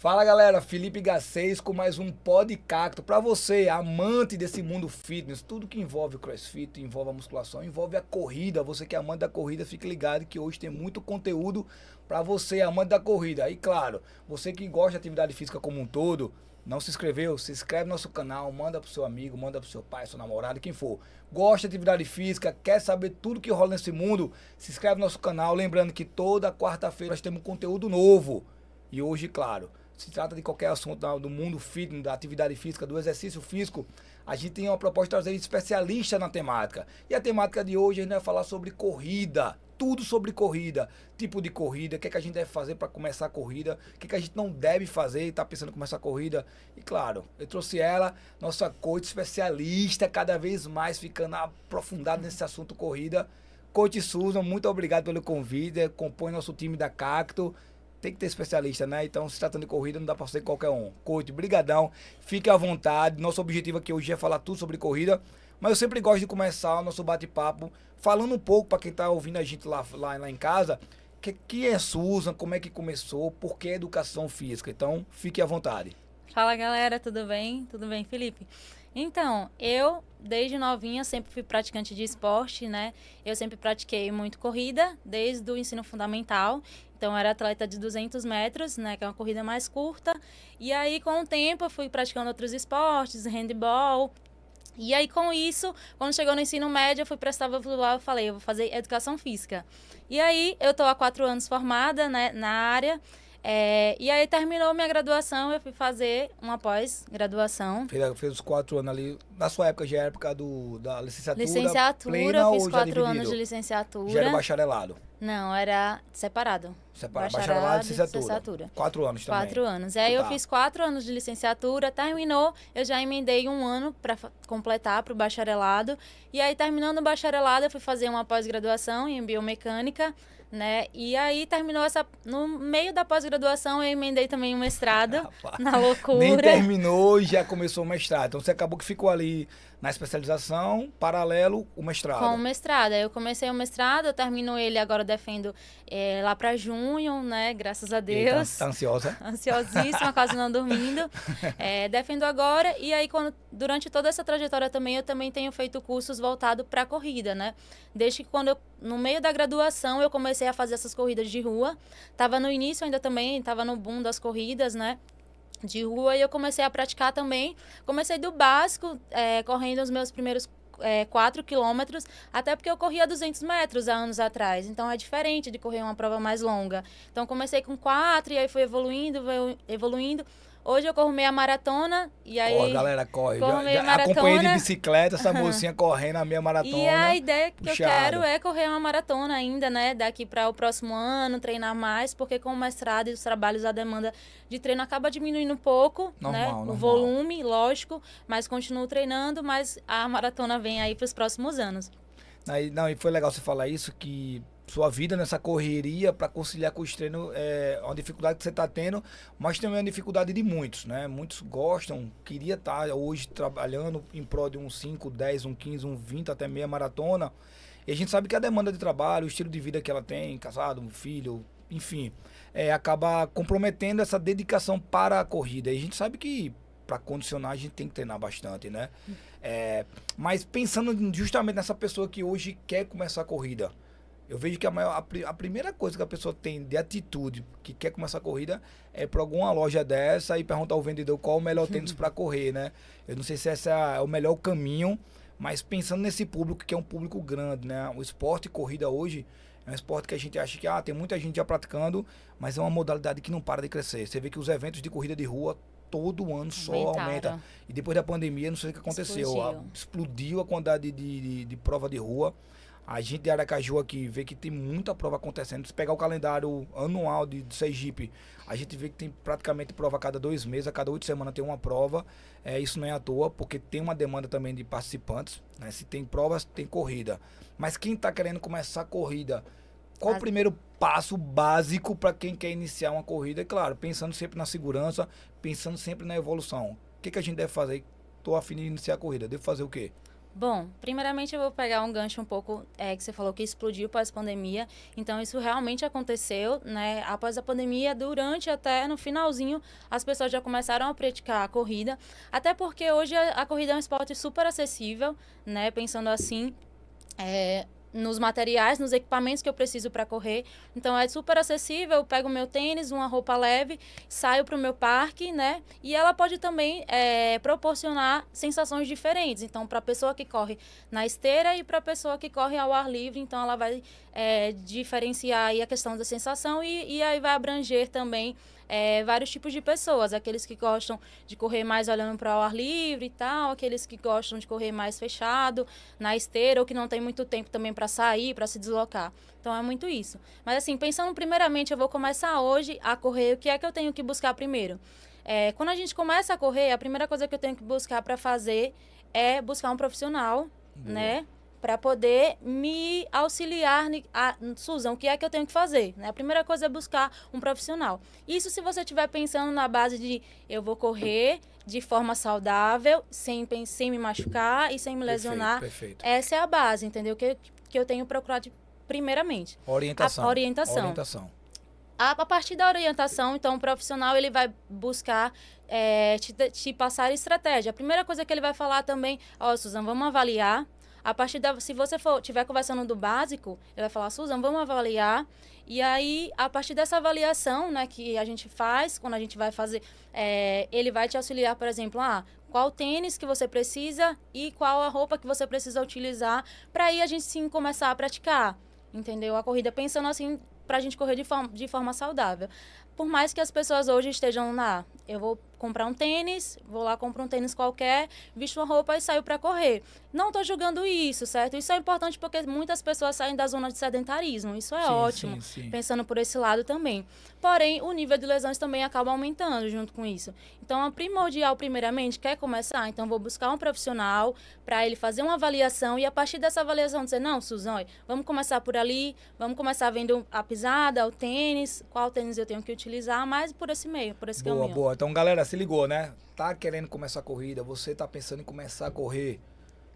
Fala galera, Felipe H6 com mais um Podcacto. Pra você, amante desse mundo fitness, tudo que envolve o crossfit, envolve a musculação, envolve a corrida. Você que é amante da corrida, fique ligado que hoje tem muito conteúdo pra você, amante da corrida. E claro, você que gosta de atividade física como um todo, não se inscreveu? Se inscreve no nosso canal, manda pro seu amigo, manda pro seu pai, sua namorada, quem for. Gosta de atividade física, quer saber tudo que rola nesse mundo? Se inscreve no nosso canal, lembrando que toda quarta-feira nós temos conteúdo novo. E hoje, claro, se trata de qualquer assunto do mundo fitness, da atividade física, do exercício físico, a gente tem uma proposta de trazer especialista na temática. E a temática de hoje a gente vai falar sobre corrida, tudo sobre corrida, tipo de corrida, o que é que a gente deve fazer para começar a corrida, o que é que a gente não deve fazer e está pensando em começar a corrida. E claro, eu trouxe ela, nossa coach especialista, cada vez mais ficando aprofundada nesse assunto corrida. Coach Susan, muito obrigado pelo convite, compõe nosso time da Cacto. Tem que ter especialista, né? Então, se tratando de corrida, não dá pra ser qualquer um. Coach, brigadão, fique à vontade. Nosso objetivo aqui hoje é falar tudo sobre corrida, mas eu sempre gosto de começar o nosso bate-papo falando um pouco para quem tá ouvindo a gente lá em casa, que é Susan, como é que começou, por que educação física. Então, fique à vontade. Fala galera, tudo bem? Tudo bem, Felipe? Então, eu desde novinha sempre fui praticante de esporte, né? Eu sempre pratiquei muito corrida, desde o ensino fundamental. Então, eu era atleta de 200 metros, né? Que é uma corrida mais curta. E aí, com o tempo, eu fui praticando outros esportes, handball. E aí, com isso, quando chegou no ensino médio, eu fui prestar vestibular, eu falei, eu vou fazer educação física. E aí, eu tô há 4 anos formada, né, na área. E aí terminou minha graduação, eu fui fazer uma pós-graduação. Fez os 4 anos ali. Na sua época já era época da licenciatura Licenciatura, plena fiz ou já 4 anos dividido? de licenciatura. Já era bacharelado? Não, era separado. Bacharelado e E licenciatura. 4 anos também. 4 anos. Aí eu Tá. fiz 4 anos de licenciatura, terminou, eu já emendei um ano para completar para o bacharelado. E aí, terminando o bacharelado, eu fui fazer uma pós-graduação em biomecânica, né? E aí terminou no meio da pós-graduação, eu emendei também um mestrado. Rapaz, na loucura. nem terminou e já começou o mestrado. Então você acabou que ficou ali na especialização, paralelo o mestrado. Com o mestrado. Aí eu comecei o mestrado, eu termino ele agora, defendo lá para junho, né? Graças a Deus. Tá ansiosa? Ansiosíssima, quase não dormindo. Defendo agora. E aí, durante toda essa trajetória também, eu também tenho feito cursos voltados para a corrida, né? Desde que no meio da graduação, eu comecei a fazer essas corridas de rua. Tava no início ainda também, tava no boom das corridas, né? De rua, e eu comecei a praticar também. Comecei do básico, correndo os meus primeiros 4 quilômetros, até porque eu corria 200 metros há anos atrás, então é diferente de correr uma prova mais longa. Então comecei com 4 e aí fui evoluindo. Hoje eu corro meia maratona e aí... Corre, galera, corre. Corro meia maratona. Acompanhei de bicicleta essa mocinha correndo a meia maratona. E a ideia que puxado. eu quero é correr uma maratona ainda, né? Daqui para o próximo ano, treinar mais, porque com o mestrado e os trabalhos, a demanda de treino acaba diminuindo um pouco, né? Normal. O volume, lógico, mas continuo treinando, mas a maratona vem aí para os próximos anos. Não, e foi legal você falar isso, que sua vida nessa correria para conciliar com os treinos é uma dificuldade que você está tendo, mas também é uma dificuldade de muitos, né? Muitos gostam, queria estar hoje trabalhando em prol de um 5, 10, um 15, um 20, até meia maratona. E a gente sabe que a demanda de trabalho, o estilo de vida que ela tem, casado, um filho, enfim, acaba comprometendo essa dedicação para a corrida. E a gente sabe que para condicionar a gente tem que treinar bastante, né? Mas pensando justamente nessa pessoa que hoje quer começar a corrida, eu vejo que a primeira coisa que a pessoa tem de atitude que quer começar a corrida é para alguma loja dessa e perguntar ao vendedor qual o melhor tênis para correr, né? Eu não sei se esse é o melhor caminho, mas pensando nesse público que é um público grande, né? O esporte corrida hoje é um esporte que a gente acha que tem muita gente já praticando, mas é uma modalidade que não para de crescer. Você vê que os eventos de corrida de rua todo ano só aumenta. E depois da pandemia, não sei o que aconteceu. Explodiu a quantidade de prova de rua. A gente de Aracaju aqui vê que tem muita prova acontecendo. Se pegar o calendário anual de Sergipe, a gente vê que tem praticamente prova a cada 2 meses, a cada 8 semanas tem uma prova. Isso não é à toa, porque tem uma demanda também de participantes, né? Se tem provas, tem corrida. Mas quem está querendo começar a corrida, qual o primeiro passo básico para quem quer iniciar uma corrida? É claro, pensando sempre na segurança, pensando sempre na evolução. O que a gente deve fazer? Estou a fim de iniciar a corrida, devo fazer o quê? Bom, primeiramente eu vou pegar um gancho um pouco que você falou que explodiu pós-pandemia. Então, isso realmente aconteceu, né? Após a pandemia, durante até no finalzinho, as pessoas já começaram a praticar a corrida. Até porque hoje a corrida é um esporte super acessível, né? Pensando assim, nos materiais, nos equipamentos que eu preciso para correr. Então, é super acessível. Eu pego meu tênis, uma roupa leve, saio para o meu parque, né? E ela pode também proporcionar sensações diferentes. Então, para a pessoa que corre na esteira e para a pessoa que corre ao ar livre, então ela vai diferenciar aí a questão da sensação e aí vai abranger também vários tipos de pessoas, aqueles que gostam de correr mais olhando para o ar livre e tal, aqueles que gostam de correr mais fechado, na esteira, ou que não tem muito tempo também para sair, para se deslocar. Então, é muito isso. Mas, assim, pensando primeiramente, eu vou começar hoje a correr, o que é que eu tenho que buscar primeiro? Quando a gente começa a correr, a primeira coisa que eu tenho que buscar para fazer é buscar um profissional, né? Para poder me auxiliar. Susan, o que é que eu tenho que fazer? Né? A primeira coisa é buscar um profissional. Isso se você estiver pensando na base de eu vou correr de forma saudável, sem me machucar e sem me lesionar. Perfeito. Essa é a base, entendeu? Que eu tenho procurado primeiramente. Orientação. A orientação. A partir da orientação, então, o profissional ele vai buscar te passar estratégia. A primeira coisa que ele vai falar também, Susan, vamos avaliar. A partir se você estiver conversando do básico, ele vai falar, Susan, vamos avaliar. E aí, a partir dessa avaliação, né, que a gente faz, quando a gente vai fazer, ele vai te auxiliar, por exemplo, qual tênis que você precisa e qual a roupa que você precisa utilizar para aí a gente sim começar a praticar, entendeu? A corrida pensando assim, para a gente correr de forma saudável. Por mais que as pessoas hoje estejam eu vou comprar um tênis, vou lá comprar um tênis qualquer, visto uma roupa e saio para correr. Não estou julgando isso, certo? Isso é importante porque muitas pessoas saem da zona de sedentarismo. Isso é ótimo, sim. Pensando por esse lado também. Porém, o nível de lesões também acaba aumentando junto com isso. Então, é primordial, primeiramente, quer começar? Então, vou buscar um profissional para ele fazer uma avaliação e a partir dessa avaliação dizer, não, Suzão, vamos começar por ali, vamos começar vendo a pisada, o tênis, qual tênis eu tenho que utilizar, mas por esse meio, por esse caminho. Boa. Então, galera, se ligou, né? Tá querendo começar a corrida, você tá pensando em começar a correr,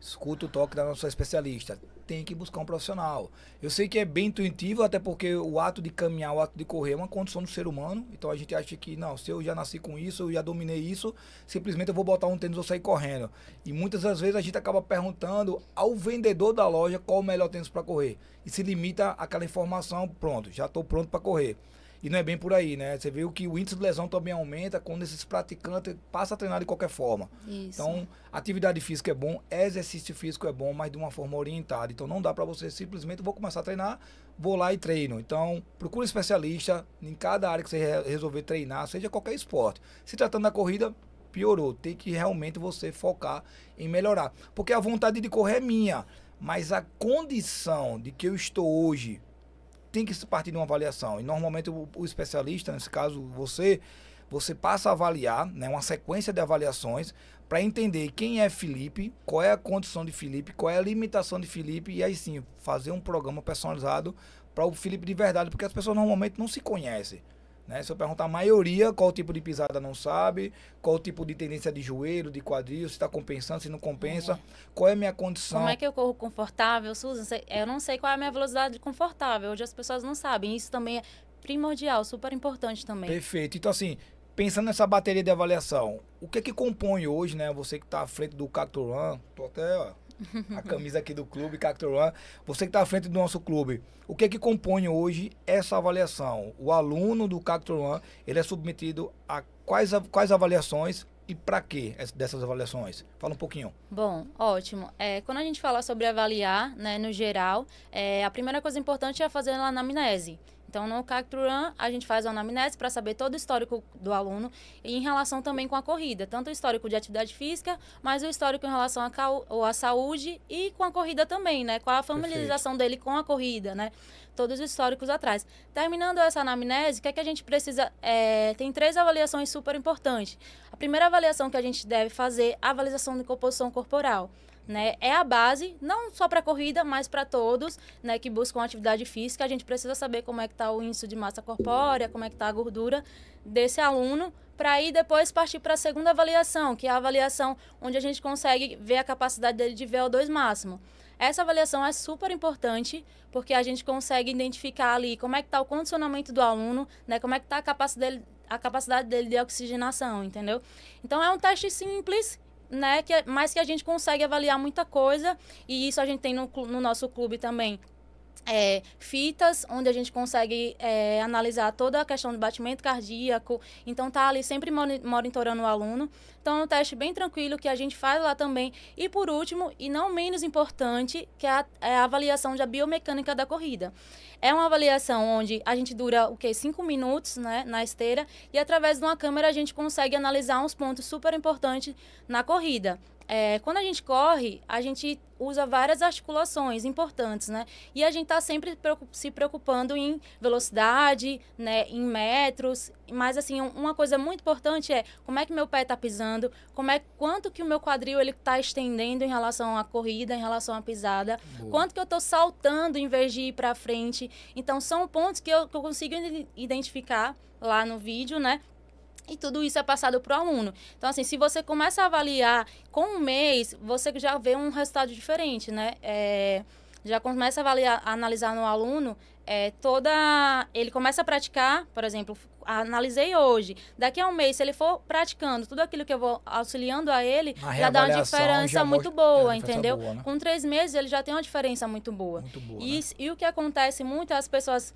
escuta o toque da nossa especialista. Tem que buscar um profissional. Eu sei que é bem intuitivo, até porque o ato de caminhar, o ato de correr é uma condição do ser humano. Então a gente acha que, não, se eu já nasci com isso, eu já dominei isso, simplesmente eu vou botar um tênis e vou sair correndo. E muitas das vezes a gente acaba perguntando ao vendedor da loja qual o melhor tênis para correr. E se limita àquela informação, pronto, já estou pronto para correr. E não é bem por aí, né? Você viu que o índice de lesão também aumenta quando esses praticantes passam a treinar de qualquer forma. Isso. Então, atividade física é bom, exercício físico é bom, mas de uma forma orientada. Então, não dá para você simplesmente, vou começar a treinar, vou lá e treino. Então, procure um especialista em cada área que você resolver treinar, seja qualquer esporte. Se tratando da corrida, piorou. Tem que realmente você focar em melhorar. Porque a vontade de correr é minha, mas a condição de que eu estou hoje tem que partir de uma avaliação. E normalmente o especialista, nesse caso você passa a avaliar, né, uma sequência de avaliações para entender quem é Felipe, qual é a condição de Felipe, qual é a limitação de Felipe e aí sim fazer um programa personalizado para o Felipe de verdade, porque as pessoas normalmente não se conhecem. Né? Se eu perguntar a maioria qual tipo de pisada não sabe, qual tipo de tendência de joelho, de quadril, se está compensando, se não compensa, qual é a minha condição. Como é que eu corro confortável, Susan? Eu não sei qual é a minha velocidade confortável, hoje as pessoas não sabem, isso também é primordial, super importante também. Perfeito, então assim, pensando nessa bateria de avaliação, o que é que compõe hoje, né, você que está à frente do Cacto Run, tô até, a camisa aqui do clube, Cacto Run, você que está à frente do nosso clube, o que é que compõe hoje essa avaliação? O aluno do Cacto Run, ele é submetido a quais avaliações e para que dessas avaliações? Fala um pouquinho. Bom, ótimo. Quando a gente fala sobre avaliar, né, no geral, a primeira coisa importante é fazer a anamnese. Então, no Cacto Run, a gente faz uma anamnese para saber todo o histórico do aluno e em relação também com a corrida. Tanto o histórico de atividade física, mas o histórico em relação à saúde e com a corrida também, né? Com a familiarização dele com a corrida, né? Todos os históricos atrás. Terminando essa anamnese, o que é que a gente precisa? Tem 3 avaliações super importantes. A primeira avaliação que a gente deve fazer é a avaliação de composição corporal. né, é a base, não só para corrida, mas para todos, né, que buscam atividade física. A gente precisa saber como é que está o índice de massa corpórea, como é que está a gordura desse aluno, para aí depois partir para a segunda avaliação, que é a avaliação onde a gente consegue ver a capacidade dele de VO2 máximo. Essa avaliação é super importante, porque a gente consegue identificar ali como é que está o condicionamento do aluno, né, como é que está a capacidade dele de oxigenação, entendeu? Então, é um teste simples, né, mas que a gente consegue avaliar muita coisa, e isso a gente tem no nosso clube também. Fitas, onde a gente consegue analisar toda a questão do batimento cardíaco, então tá ali sempre monitorando o aluno. Então é um teste bem tranquilo que a gente faz lá também. E por último, e não menos importante, que é a avaliação da biomecânica da corrida. É uma avaliação onde a gente dura, 5 minutos, né, na esteira, e através de uma câmera a gente consegue analisar uns pontos super importantes na corrida. Quando a gente corre, a gente usa várias articulações importantes, né? E a gente está sempre se preocupando em velocidade, né, em metros. Mas, assim, uma coisa muito importante é como é que meu pé está pisando, quanto que o meu quadril está estendendo em relação à corrida, em relação à pisada, Boa. quanto que eu estou saltando em vez de ir para frente. Então, são pontos que eu consigo identificar lá no vídeo, né? E tudo isso é passado para o aluno. Então, assim, se você começa a avaliar com um mês, você já vê um resultado diferente, né? Já começa a analisar no aluno ele começa a praticar, por exemplo, analisei hoje. Daqui a um mês, se ele for praticando tudo aquilo que eu vou auxiliando a ele, já dá uma diferença muito boa, entendeu? Boa, né? Com 3 meses, ele já tem uma diferença muito boa. Muito boa, E o que acontece muito é as pessoas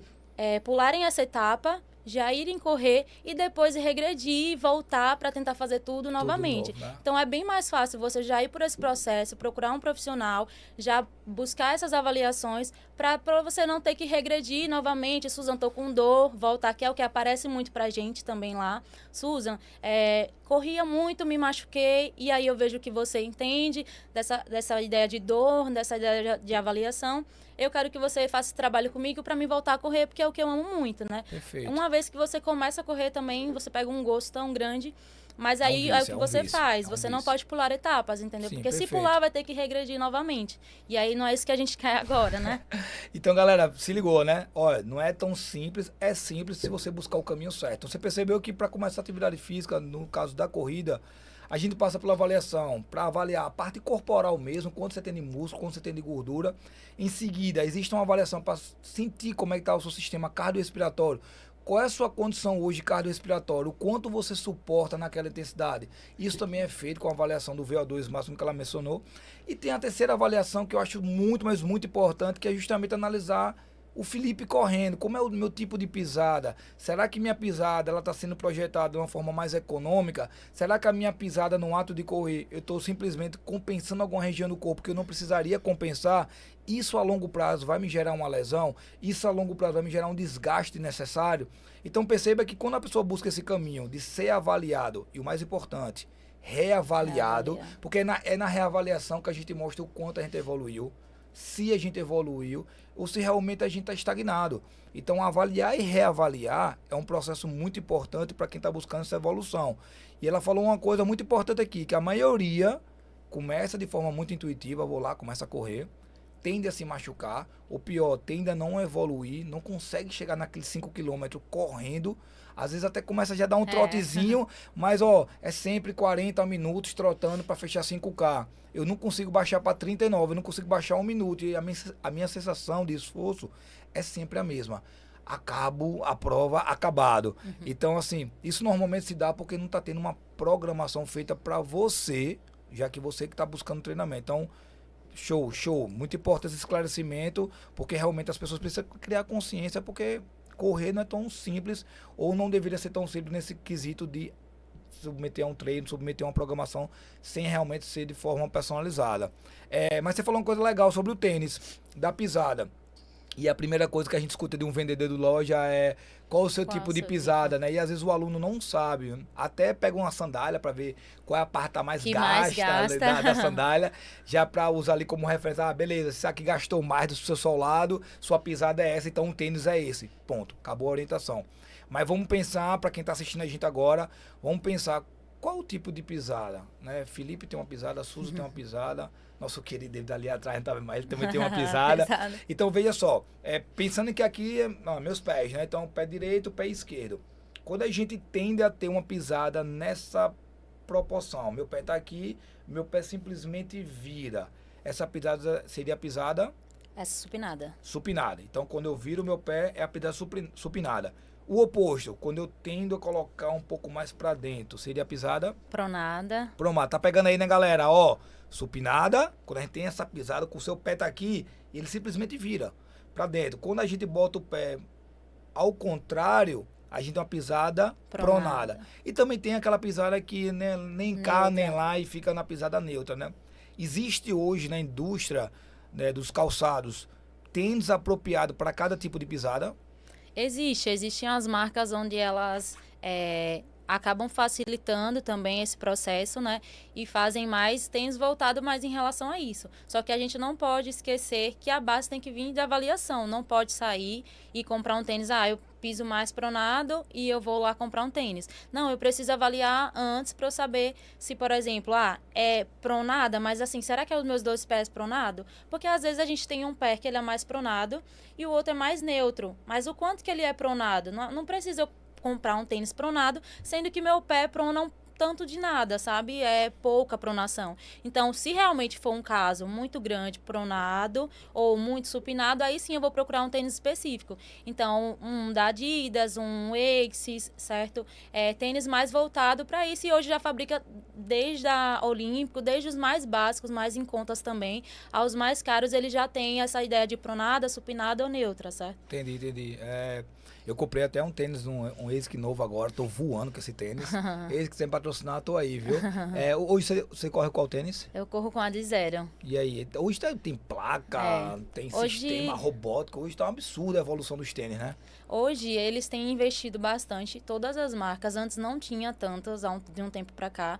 pularem essa etapa, já irem correr e depois regredir e voltar para tentar fazer tudo novamente. Novo, né? Então, é bem mais fácil você já ir por esse processo, procurar um profissional, já buscar essas avaliações para você não ter que regredir novamente. Susan, tô com dor, voltar, que é o que aparece muito pra gente também lá. Susan, corria muito, me machuquei, e aí eu vejo que você entende dessa ideia de dor, dessa ideia de avaliação. Eu quero que você faça esse trabalho comigo para me voltar a correr, porque é o que eu amo muito, né? Perfeito. Uma vez que você começa a correr também, você pega um gosto tão grande, mas aí é o que você faz. Você não pode pular etapas, entendeu? Sim, porque perfeito. se pular, vai ter que regredir novamente. E aí não é isso que a gente quer agora, né? Então, galera, se ligou, né? Olha, não é tão simples, é simples se você buscar o caminho certo. Então, você percebeu que para começar a atividade física, no caso da corrida, a gente passa pela avaliação, para avaliar a parte corporal mesmo, quanto você tem de músculo, quanto você tem de gordura. Em seguida, existe uma avaliação para sentir como é que está o seu sistema cardiorrespiratório. Qual é a sua condição hoje cardiorrespiratória? O quanto você suporta naquela intensidade? Isso também é feito com a avaliação do VO2 máximo que ela mencionou. E tem a terceira avaliação que eu acho muito, mas muito importante, que é justamente analisar o Felipe correndo, como é o meu tipo de pisada? Será que minha pisada está sendo projetada de uma forma mais econômica? Será que a minha pisada no ato de correr, eu estou simplesmente compensando alguma região do corpo que eu não precisaria compensar? Isso a longo prazo vai me gerar uma lesão? Isso a longo prazo vai me gerar um desgaste necessário? Então perceba que quando a pessoa busca esse caminho de ser avaliado, e o mais importante, reavaliado, porque é na reavaliação que a gente mostra o quanto a gente evoluiu, se a gente evoluiu ou se realmente a gente está estagnado. Então, avaliar e reavaliar é um processo muito importante para quem está buscando essa evolução. E ela falou uma coisa muito importante aqui, que a maioria começa de forma muito intuitiva, vou lá, começa a correr, tende a se machucar, ou pior, tende a não evoluir, não consegue chegar naqueles 5 km correndo, às vezes até começa já a dar um trotezinho, mas é sempre 40 minutos trotando para fechar 5K. Eu não consigo baixar para 39, eu não consigo baixar 1 minuto, e a minha sensação de esforço é sempre a mesma. Acabo a prova acabado. Então, assim, isso normalmente se dá porque não está tendo uma programação feita para você, já que você que está buscando treinamento. Então, show. Muito importante esse esclarecimento, porque realmente as pessoas precisam criar consciência, porque correr não é tão simples, ou não deveria ser tão simples nesse quesito de submeter a um treino, submeter a uma programação, sem realmente ser de forma personalizada. Mas você falou uma coisa legal sobre o tênis, da pisada. E a primeira coisa que a gente escuta de um vendedor de loja é qual o seu tipo de pisada, né? E às vezes o aluno não sabe. Até pega uma sandália para ver qual é a parte mais gasta. Da sandália, já para usar ali como referência. Ah, beleza, se aqui gastou mais do seu solado, sua pisada é essa, então o tênis é esse. Ponto. Acabou a orientação. Mas vamos pensar, para quem está assistindo a gente agora, vamos pensar qual o tipo de pisada? Né? Felipe tem uma pisada, Suzy tem uma pisada, nosso querido David ali atrás, não tá vendo, mas ele também tem uma pisada. Então, veja só, pensando que aqui, meus pés, né? Então, pé direito, pé esquerdo. Quando a gente tende a ter uma pisada nessa proporção, meu pé tá aqui, meu pé simplesmente vira. Essa pisada seria a pisada? Essa supinada. Supinada. Então, quando eu viro meu pé, é a pisada supinada. O oposto, quando eu tendo a colocar um pouco mais pra dentro, seria a pisada? Pronada. Pronada. Tá pegando aí, né, galera? Ó, supinada, quando a gente tem essa pisada, com o seu pé tá aqui, ele simplesmente vira pra dentro. Quando a gente bota o pé ao contrário, a gente tem uma pisada pronada. E também tem aquela pisada que, né, nem cá, nem lá, e fica na pisada neutra, né? Existe hoje na indústria, né, dos calçados tênis apropriado para cada tipo de pisada? Existem as marcas onde elas acabam facilitando também esse processo, né? E fazem mais tênis voltado mais em relação a isso. Só que a gente não pode esquecer que a base tem que vir de avaliação. Não pode sair e comprar um tênis, eu piso mais pronado e eu vou lá comprar um tênis. Não, eu preciso avaliar antes para eu saber se, por exemplo, é pronada, mas assim, será que é os meus dois pés pronado? Porque às vezes a gente tem um pé que ele é mais pronado e o outro é mais neutro. Mas o quanto que ele é pronado? Não precisa eu comprar um tênis pronado, sendo que meu pé prona um tanto de nada, sabe? É pouca pronação. Então, se realmente for um caso muito grande, pronado ou muito supinado, aí sim eu vou procurar um tênis específico. Então, um da Adidas, um Asics, certo? Tênis mais voltado para isso. E hoje já fabrica desde a Olímpico, desde os mais básicos, mais em contas também, aos mais caros, ele já tem essa ideia de pronada, supinada ou neutra, certo? Entendi. Eu comprei até um tênis, um ASIC novo agora, tô voando com esse tênis. ASIC sem patrocinar, tô aí, viu? Hoje você corre qual tênis? Eu corro com a de zero. E aí? Hoje tem placa, tem sistema robótico, hoje tá um absurdo a evolução dos tênis, né? Hoje eles têm investido bastante, todas as marcas, antes não tinha tantas, de um tempo para cá,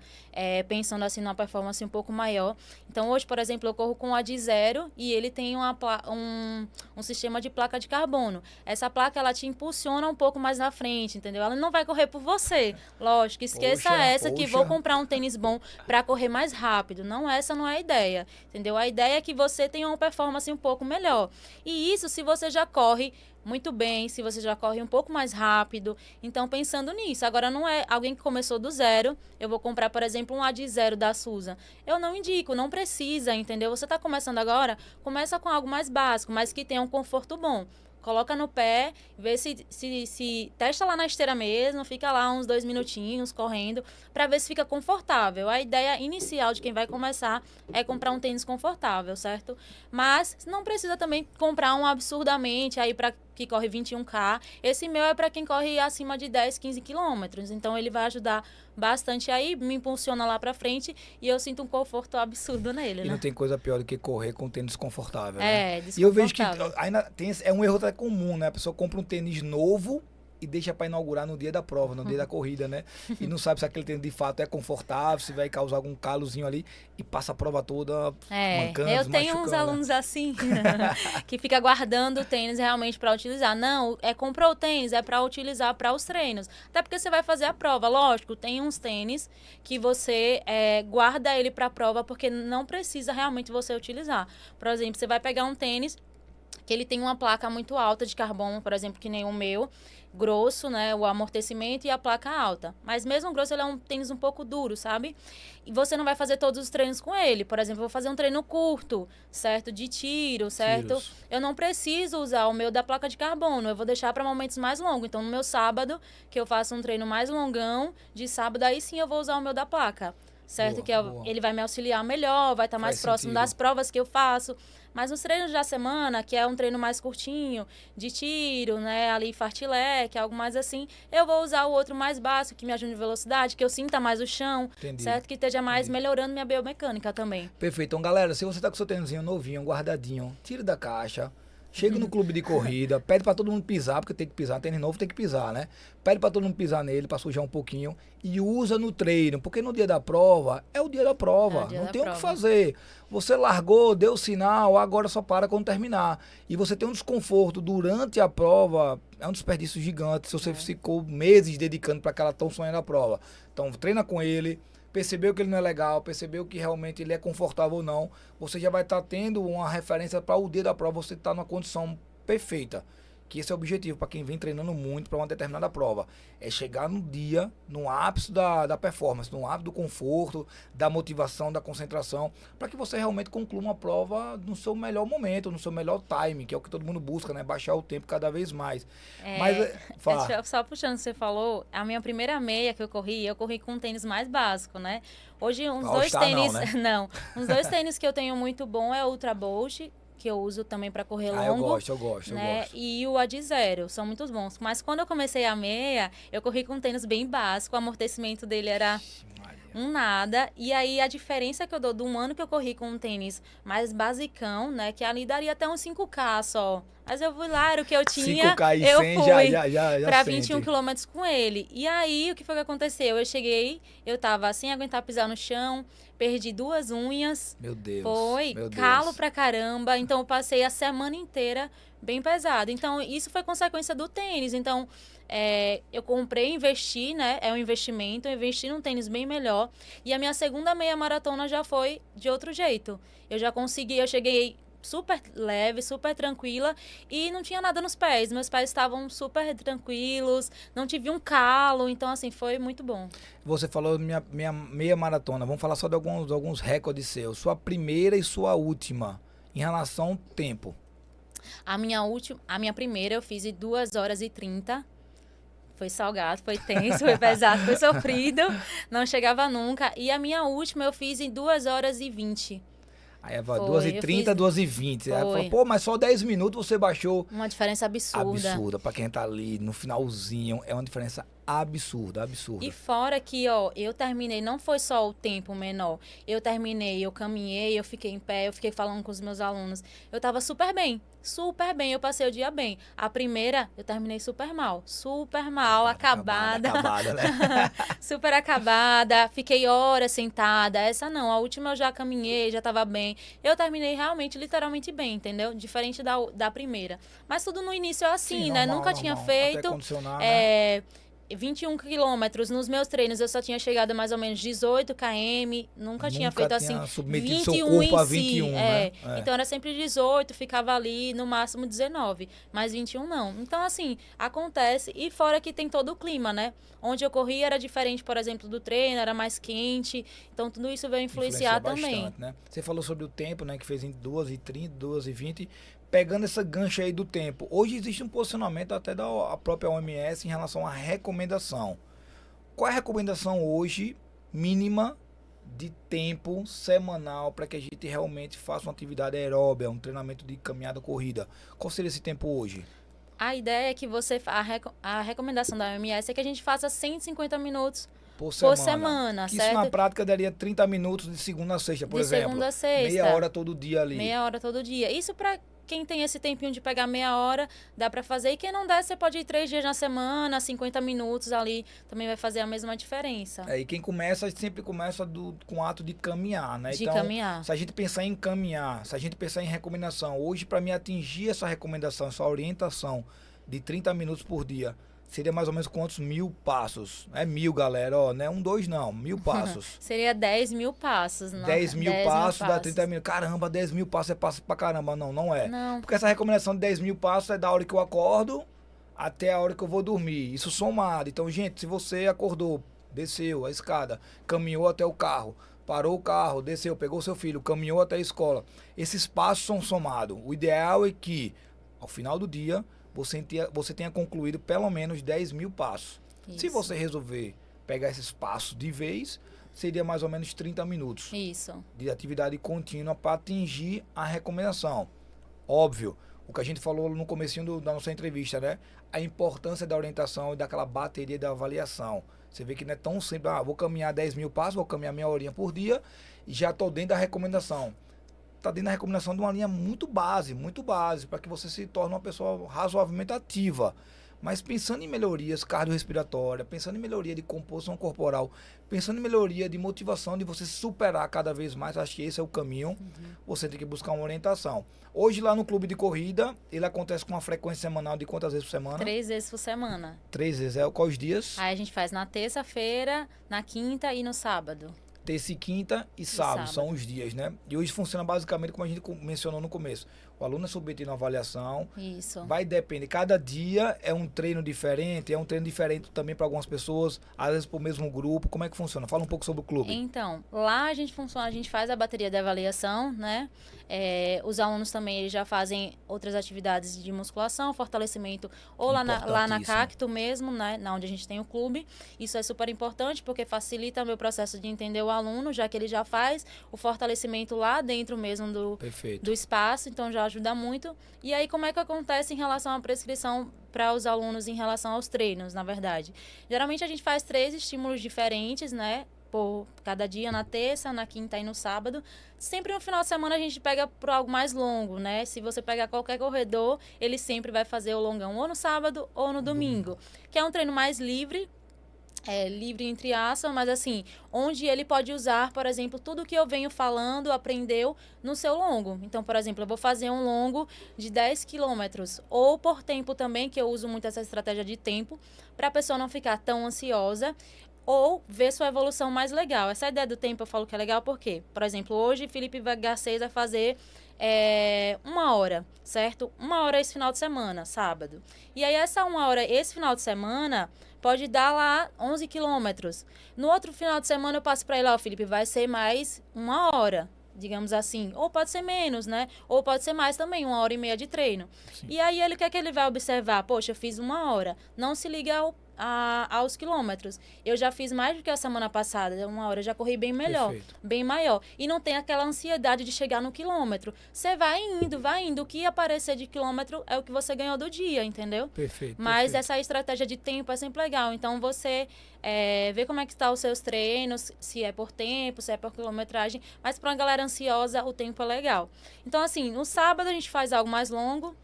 pensando assim numa performance um pouco maior. Então hoje, por exemplo, eu corro com a de zero e ele tem um sistema de placa de carbono. Essa placa, ela te impulsiona um pouco mais na frente, entendeu? Ela não vai correr por você, lógico, esqueça que vou comprar um tênis bom para correr mais rápido. Essa não é a ideia, entendeu? A ideia é que você tenha uma performance um pouco melhor. E isso se você já corre muito bem, se você já corre um pouco mais rápido. Então, pensando nisso. Agora, não é alguém que começou do zero. Eu vou comprar, por exemplo, um AD zero da Susan. Eu não indico, não precisa, entendeu? Você está começando agora, começa com algo mais básico, mas que tenha um conforto bom. Coloca no pé, vê se testa lá na esteira mesmo, fica lá uns 2 minutinhos correndo, para ver se fica confortável. A ideia inicial de quem vai começar é comprar um tênis confortável, certo? Mas não precisa também comprar um absurdamente aí para que corre 21K. Esse meu é para quem corre acima de 10, 15 quilômetros. Então, ele vai ajudar bastante aí, me impulsiona lá para frente e eu sinto um conforto absurdo nele, né? E não tem coisa pior do que correr com um tênis desconfortável, né? Desconfortável. E eu vejo que ainda tem, um erro até comum, né? A pessoa compra um tênis novo e deixa para inaugurar no dia da prova, no dia da corrida, né? E não sabe se aquele tênis de fato é confortável, se vai causar algum calozinho ali e passa a prova toda mancando, eu tenho uns alunos assim que fica guardando o tênis realmente para utilizar. Não, comprou o tênis, é para utilizar para os treinos. Até porque você vai fazer a prova, lógico, tem uns tênis que você guarda ele para a prova porque não precisa realmente você utilizar. Por exemplo, você vai pegar um tênis que ele tem uma placa muito alta de carbono, por exemplo, que nem o meu, grosso, né, o amortecimento e a placa alta. Mas mesmo grosso, ele é um tênis um pouco duro, sabe? E você não vai fazer todos os treinos com ele. Por exemplo, eu vou fazer um treino curto, certo? De tiro, certo? Tiros. Eu não preciso usar o meu da placa de carbono, eu vou deixar para momentos mais longos. Então, no meu sábado, que eu faço um treino mais longão, de sábado, aí sim eu vou usar o meu da placa. Certo? Boa. Ele vai me auxiliar melhor, vai estar mais próximo das provas que eu faço. Mas nos treinos da semana, que é um treino mais curtinho, de tiro, né, ali fartlek, algo mais assim, eu vou usar o outro mais básico, que me ajude em velocidade, que eu sinta mais o chão, certo? Que esteja mais melhorando minha biomecânica também. Perfeito. Então, galera, se você tá com seu tênisinho novinho, guardadinho, tire da caixa, Chega no clube de corrida, pede pra todo mundo pisar, porque tem que pisar, tênis novo tem que pisar, né? Pede pra todo mundo pisar nele, pra sujar um pouquinho, e usa no treino, porque no dia da prova, é o dia da prova, não tem o que fazer. Você largou, deu sinal, agora só para quando terminar. E você tem um desconforto durante a prova, é um desperdício gigante, se você ficou meses dedicando para aquela tão sonhada prova. Então, treina com ele, percebeu que ele não é legal, percebeu que realmente ele é confortável ou não, você já vai estar tendo uma referência para o dia da prova, você estar numa condição perfeita. Que esse é o objetivo para quem vem treinando muito para uma determinada prova. É chegar no dia, no ápice da performance, no ápice do conforto, da motivação, da concentração, para que você realmente conclua uma prova no seu melhor momento, no seu melhor time, que é o que todo mundo busca, né? Baixar o tempo cada vez mais. Mas, só puxando o que você falou, a minha primeira meia que eu corri com um tênis mais básico, né? Hoje, uns dois tênis... Não, né? Não, uns dois tênis que eu tenho muito bom é o Ultra Boost, que eu uso também para correr longo. Eu gosto. E o Ad Zero, são muito bons. Mas quando eu comecei a meia, eu corri com um tênis bem básico, o amortecimento dele era nada. E aí a diferença que eu dou de um ano que eu corri com um tênis mais basicão, né, que ali daria até uns 5K só. Mas eu fui lá, era o que eu tinha, 5K e eu 100 fui já para sente. 21 quilômetros com ele. E aí, o que foi que aconteceu? Eu cheguei, eu tava sem aguentar pisar no chão, perdi 2 unhas. Meu Deus. Foi meu Deus. calo pra caramba. Então, eu passei a semana inteira bem pesado. Então, isso foi consequência do tênis. Então, eu comprei, investi, né? É um investimento. Eu investi num tênis bem melhor. E a minha segunda meia maratona já foi de outro jeito. Eu já consegui, eu cheguei super leve, super tranquila e não tinha nada nos pés. Meus pés estavam super tranquilos, não tive um calo, então assim, foi muito bom. Você falou minha meia maratona, vamos falar só de alguns recordes seus. Sua primeira e sua última, em relação ao tempo. A minha primeira eu fiz em 2h30. Foi salgado, foi tenso, foi pesado, foi sofrido, não chegava nunca. E a minha última eu fiz em 2h20. Aí 2h30, 2h20. Aí falou, pô, mas só 10 minutos você baixou. Uma diferença absurda. Absurda. Pra quem tá ali no finalzinho, é uma diferença absurda. E fora que, eu terminei, não foi só o tempo menor. Eu terminei, eu caminhei, eu fiquei em pé, eu fiquei falando com os meus alunos. Eu tava super bem, eu passei o dia bem. A primeira, eu terminei super mal, acabada. Acabada, né? Super acabada, fiquei horas sentada. Essa não, a última eu já caminhei, já tava bem. Eu terminei realmente, literalmente bem, entendeu? Diferente da primeira. Mas tudo no início é assim, sim, né? Normal, Nunca tinha feito. 21 quilômetros. Nos meus treinos eu só tinha chegado a mais ou menos 18 km. Nunca tinha feito assim. Submetido seu corpo a 21, né? Então era sempre 18, ficava ali no máximo 19. Mas 21 não. Então, assim, acontece. E fora que tem todo o clima, né? Onde eu corri era diferente, por exemplo, do treino, era mais quente. Então tudo isso veio influenciar também. Bastante, né? Você falou sobre o tempo, né? Que fez em 2h30, 2h20. Pegando essa gancha aí do tempo, hoje existe um posicionamento até da própria OMS em relação à recomendação. Qual é a recomendação hoje mínima de tempo semanal para que a gente realmente faça uma atividade aeróbica, um treinamento de caminhada, corrida? Qual seria esse tempo hoje? A ideia é que a recomendação da OMS é que a gente faça 150 minutos por semana, certo? Isso na prática daria 30 minutos de segunda a sexta, por exemplo. De segunda a sexta. Meia hora todo dia ali. Meia hora todo dia. Isso para quem tem esse tempinho de pegar meia hora, dá para fazer. E quem não der, você pode ir 3 dias na semana, 50 minutos ali, também vai fazer a mesma diferença. E quem começa, sempre começa com o ato de caminhar, né? De então, caminhar. Se a gente pensar em caminhar, se a gente pensar em recomendação, hoje para mim atingir essa recomendação, essa orientação de 30 minutos por dia, seria mais ou menos quantos 1000 passos? É 1000, galera, não é 2 não, 1000 passos. Seria 10.000 passos. Não? 10.000 passos dá 30 minutos. Caramba, 10.000 passos é passo pra caramba. Não é. Não. Porque essa recomendação de 10.000 passos é da hora que eu acordo até a hora que eu vou dormir. Isso somado. Então, gente, se você acordou, desceu a escada, caminhou até o carro, parou o carro, desceu, pegou seu filho, caminhou até a escola, esses passos são somados. O ideal é que, ao final do dia, você tenha concluído pelo menos 10.000 passos. Isso. Se você resolver pegar esses passos de vez, seria mais ou menos 30 minutos. Isso. De atividade contínua para atingir a recomendação. Óbvio, o que a gente falou no comecinho da nossa entrevista, né? A importância da orientação e daquela bateria da avaliação. Você vê que não é tão simples, vou caminhar 10.000 passos, vou caminhar meia horinha por dia e já estou dentro da recomendação. está dentro da recomendação de uma linha muito base, para que você se torne uma pessoa razoavelmente ativa. Mas pensando em melhorias cardiorrespiratórias, pensando em melhoria de composição corporal, pensando em melhoria de motivação de você se superar cada vez mais, acho que esse é o caminho. Você tem que buscar uma orientação. Hoje lá no clube de corrida, ele acontece com uma frequência semanal de quantas vezes por semana? 3 vezes por semana. 3 vezes. Quais dias? Aí a gente faz na terça-feira, na quinta e no sábado. Terça e quinta e sábado são os dias, né? E hoje funciona basicamente como a gente mencionou no começo. O aluno é submetido a uma avaliação. Isso. Vai depender. Cada dia é um treino diferente, também para algumas pessoas, às vezes para o mesmo grupo. Como é que funciona? Fala um pouco sobre o clube. Então, lá a gente faz a bateria de avaliação, né? Os alunos também eles já fazem outras atividades de musculação, fortalecimento, ou lá na Cacto mesmo, né? Na onde a gente tem o clube. Isso é super importante porque facilita o meu processo de entender o aluno, já que ele já faz o fortalecimento lá dentro mesmo do espaço, então já ajuda muito. E aí, como é que acontece em relação à prescrição para os alunos em relação aos treinos, na verdade? Geralmente a gente faz 3 estímulos diferentes, né? Por cada dia, na terça, na quinta e no sábado. Sempre no final de semana a gente pega por algo mais longo, né? Se você pegar qualquer corredor, ele sempre vai fazer o longão ou no sábado ou no domingo. Que é um treino mais livre, livre entre aspas, mas assim, onde ele pode usar, por exemplo, tudo que eu venho falando, aprendeu no seu longo. Então, por exemplo, eu vou fazer um longo de 10 quilômetros, ou por tempo também, que eu uso muito essa estratégia de tempo, para a pessoa não ficar tão ansiosa, ou ver sua evolução mais legal. Essa ideia do tempo eu falo que é legal porque, por exemplo, hoje Felipe Garcês vai fazer 1 hora, certo? 1 hora esse final de semana, sábado. E aí essa 1 hora esse final de semana pode dar lá 11 quilômetros. No outro final de semana eu passo para ele, Felipe, vai ser mais 1 hora, digamos assim. Ou pode ser menos, né? Ou pode ser mais também, 1h30 de treino. Sim. E aí o que é que ele vai observar? Poxa, eu fiz 1 hora. Não se liga aos quilômetros. Eu já fiz mais do que a semana passada, 1 hora, eu já corri bem melhor, bem maior. E não tem aquela ansiedade de chegar no quilômetro. Você vai indo. O que aparecer de quilômetro é o que você ganhou do dia, entendeu? Perfeito. Mas essa estratégia de tempo é sempre legal. Então, você vê como é que estão os seus treinos, se é por tempo, se é por quilometragem. Mas para uma galera ansiosa, o tempo é legal. Então, assim, no sábado a gente faz algo mais longo,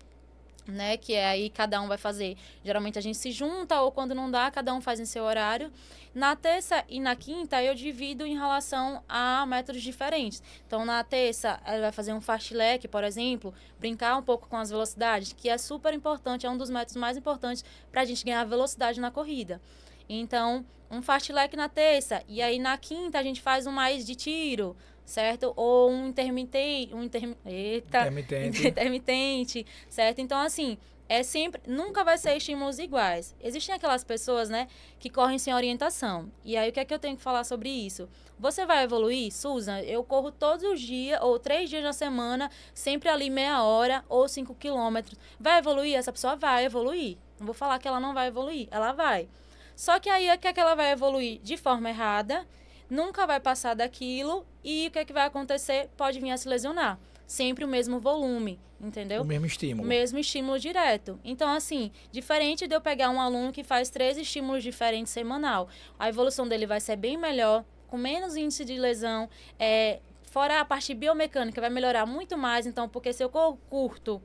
né, que é aí cada um vai fazer. Geralmente a gente se junta ou quando não dá, cada um faz em seu horário. Na terça e na quinta eu divido em relação a métodos diferentes. Então na terça ela vai fazer um fast leg, por exemplo, brincar um pouco com as velocidades, que é super importante, é um dos métodos mais importantes para a gente ganhar velocidade na corrida. Então, um fast leg na terça e aí na quinta a gente faz um mais de tiro, certo? Ou um intermitente, certo? Então, assim, nunca vai ser estímulos iguais. Existem aquelas pessoas, né, que correm sem orientação. E aí, o que é que eu tenho que falar sobre isso? Você vai evoluir? Susan, eu corro todos os dias, ou 3 dias na semana, sempre ali meia hora, ou 5 quilômetros. Vai evoluir? Essa pessoa vai evoluir. Não vou falar que ela não vai evoluir, ela vai. Só que aí, o que é que ela vai evoluir? De forma errada, nunca vai passar daquilo e o que é que vai acontecer? Pode vir a se lesionar. Sempre o mesmo volume, entendeu? O mesmo estímulo. O mesmo estímulo direto. Então, assim, diferente de eu pegar um aluno que faz 3 estímulos diferentes semanal, a evolução dele vai ser bem melhor, com menos índice de lesão, fora a parte biomecânica, vai melhorar muito mais. Então, porque se eu corro curto,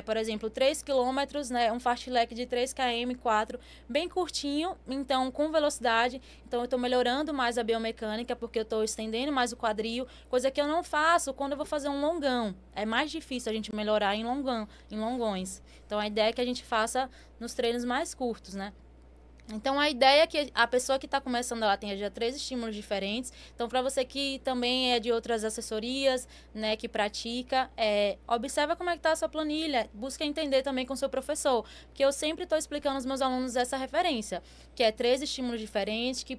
por exemplo, 3 quilômetros, né, um fast leg de 3 km, 4, bem curtinho, então com velocidade. Então eu estou melhorando mais a biomecânica, porque eu estou estendendo mais o quadril, coisa que eu não faço quando eu vou fazer um longão. É mais difícil a gente melhorar em longões. Então a ideia é que a gente faça nos treinos mais curtos, né? Então, a ideia é que a pessoa que está começando, ela tenha já 3 estímulos diferentes. Então, para você que também é de outras assessorias, né, que pratica, observa como é que está a sua planilha. Busca entender também com o seu professor. Porque eu sempre estou explicando aos meus alunos essa referência, que é 3 estímulos diferentes, que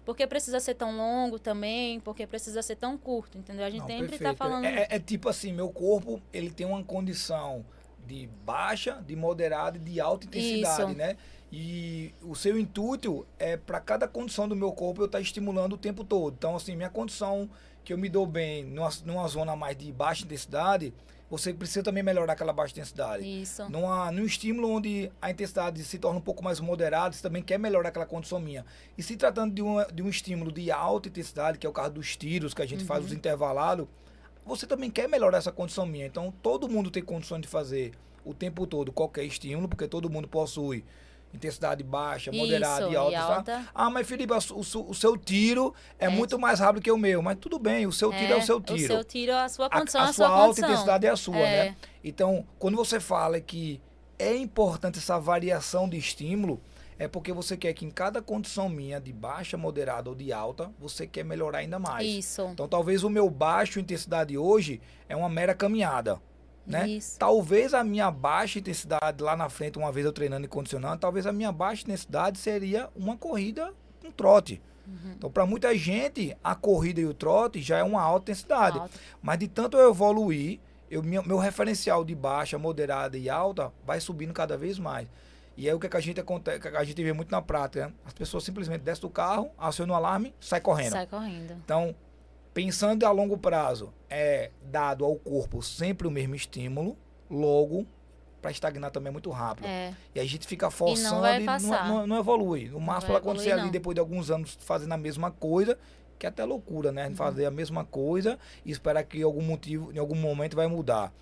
porque precisa ser tão longo também, porque precisa ser tão curto, entendeu? A gente sempre está falando... É tipo assim, meu corpo, ele tem uma condição de baixa, de moderada e de alta intensidade, Isso. né? E o seu intuito é para cada condição do meu corpo eu estar estimulando o tempo todo. Então, assim, minha condição que eu me dou bem numa zona mais de baixa intensidade, você precisa também melhorar aquela baixa intensidade. Isso. Num estímulo onde a intensidade se torna um pouco mais moderada, você também quer melhorar aquela condição minha. E se tratando de um estímulo de alta intensidade, que é o caso dos tiros, que a gente faz os intervalados, você também quer melhorar essa condição minha. Então, todo mundo tem condições de fazer o tempo todo qualquer estímulo, porque todo mundo possui intensidade baixa, moderada e alta. Tá? Ah, mas Felipe, o seu tiro é muito mais rápido que o meu. Mas tudo bem, o seu tiro é o seu tiro. O seu tiro, a sua condição, a sua sua alta condição. Intensidade é a sua, né? Então, quando você fala que é importante essa variação de estímulo, é porque você quer que em cada condição minha, de baixa, moderada ou de alta, você quer melhorar ainda mais. Isso. Então, talvez o meu baixo intensidade hoje é uma mera caminhada. Né? Isso. Talvez a minha baixa intensidade lá na frente, uma vez eu treinando e condicionando, talvez a minha baixa intensidade seria uma corrida, um trote. Então, para muita gente, a corrida e o trote já é uma alta intensidade. Mas de tanto eu evoluir, meu referencial de baixa, moderada e alta vai subindo cada vez mais. E é o que a gente vê muito na prática, né? As pessoas simplesmente descem do carro, acionam o alarme, sai correndo. Sai correndo. Então, pensando a longo prazo, é dado ao corpo sempre o mesmo estímulo, logo, para estagnar também é muito rápido. E a gente fica forçando e não evolui. No máximo vai acontecer ali depois de alguns anos fazendo a mesma coisa, que é até loucura, né? Fazer a mesma coisa e esperar que em algum momento vai mudar.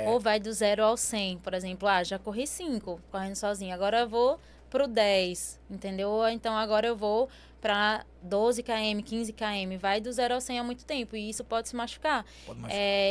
Ou vai do 0 ao 100, por exemplo. Já corri 5 correndo sozinho, agora eu vou pro 10, entendeu? Ou então agora eu vou para 12 km, 15 km, vai do 0 ao 100 há muito tempo e isso pode se machucar.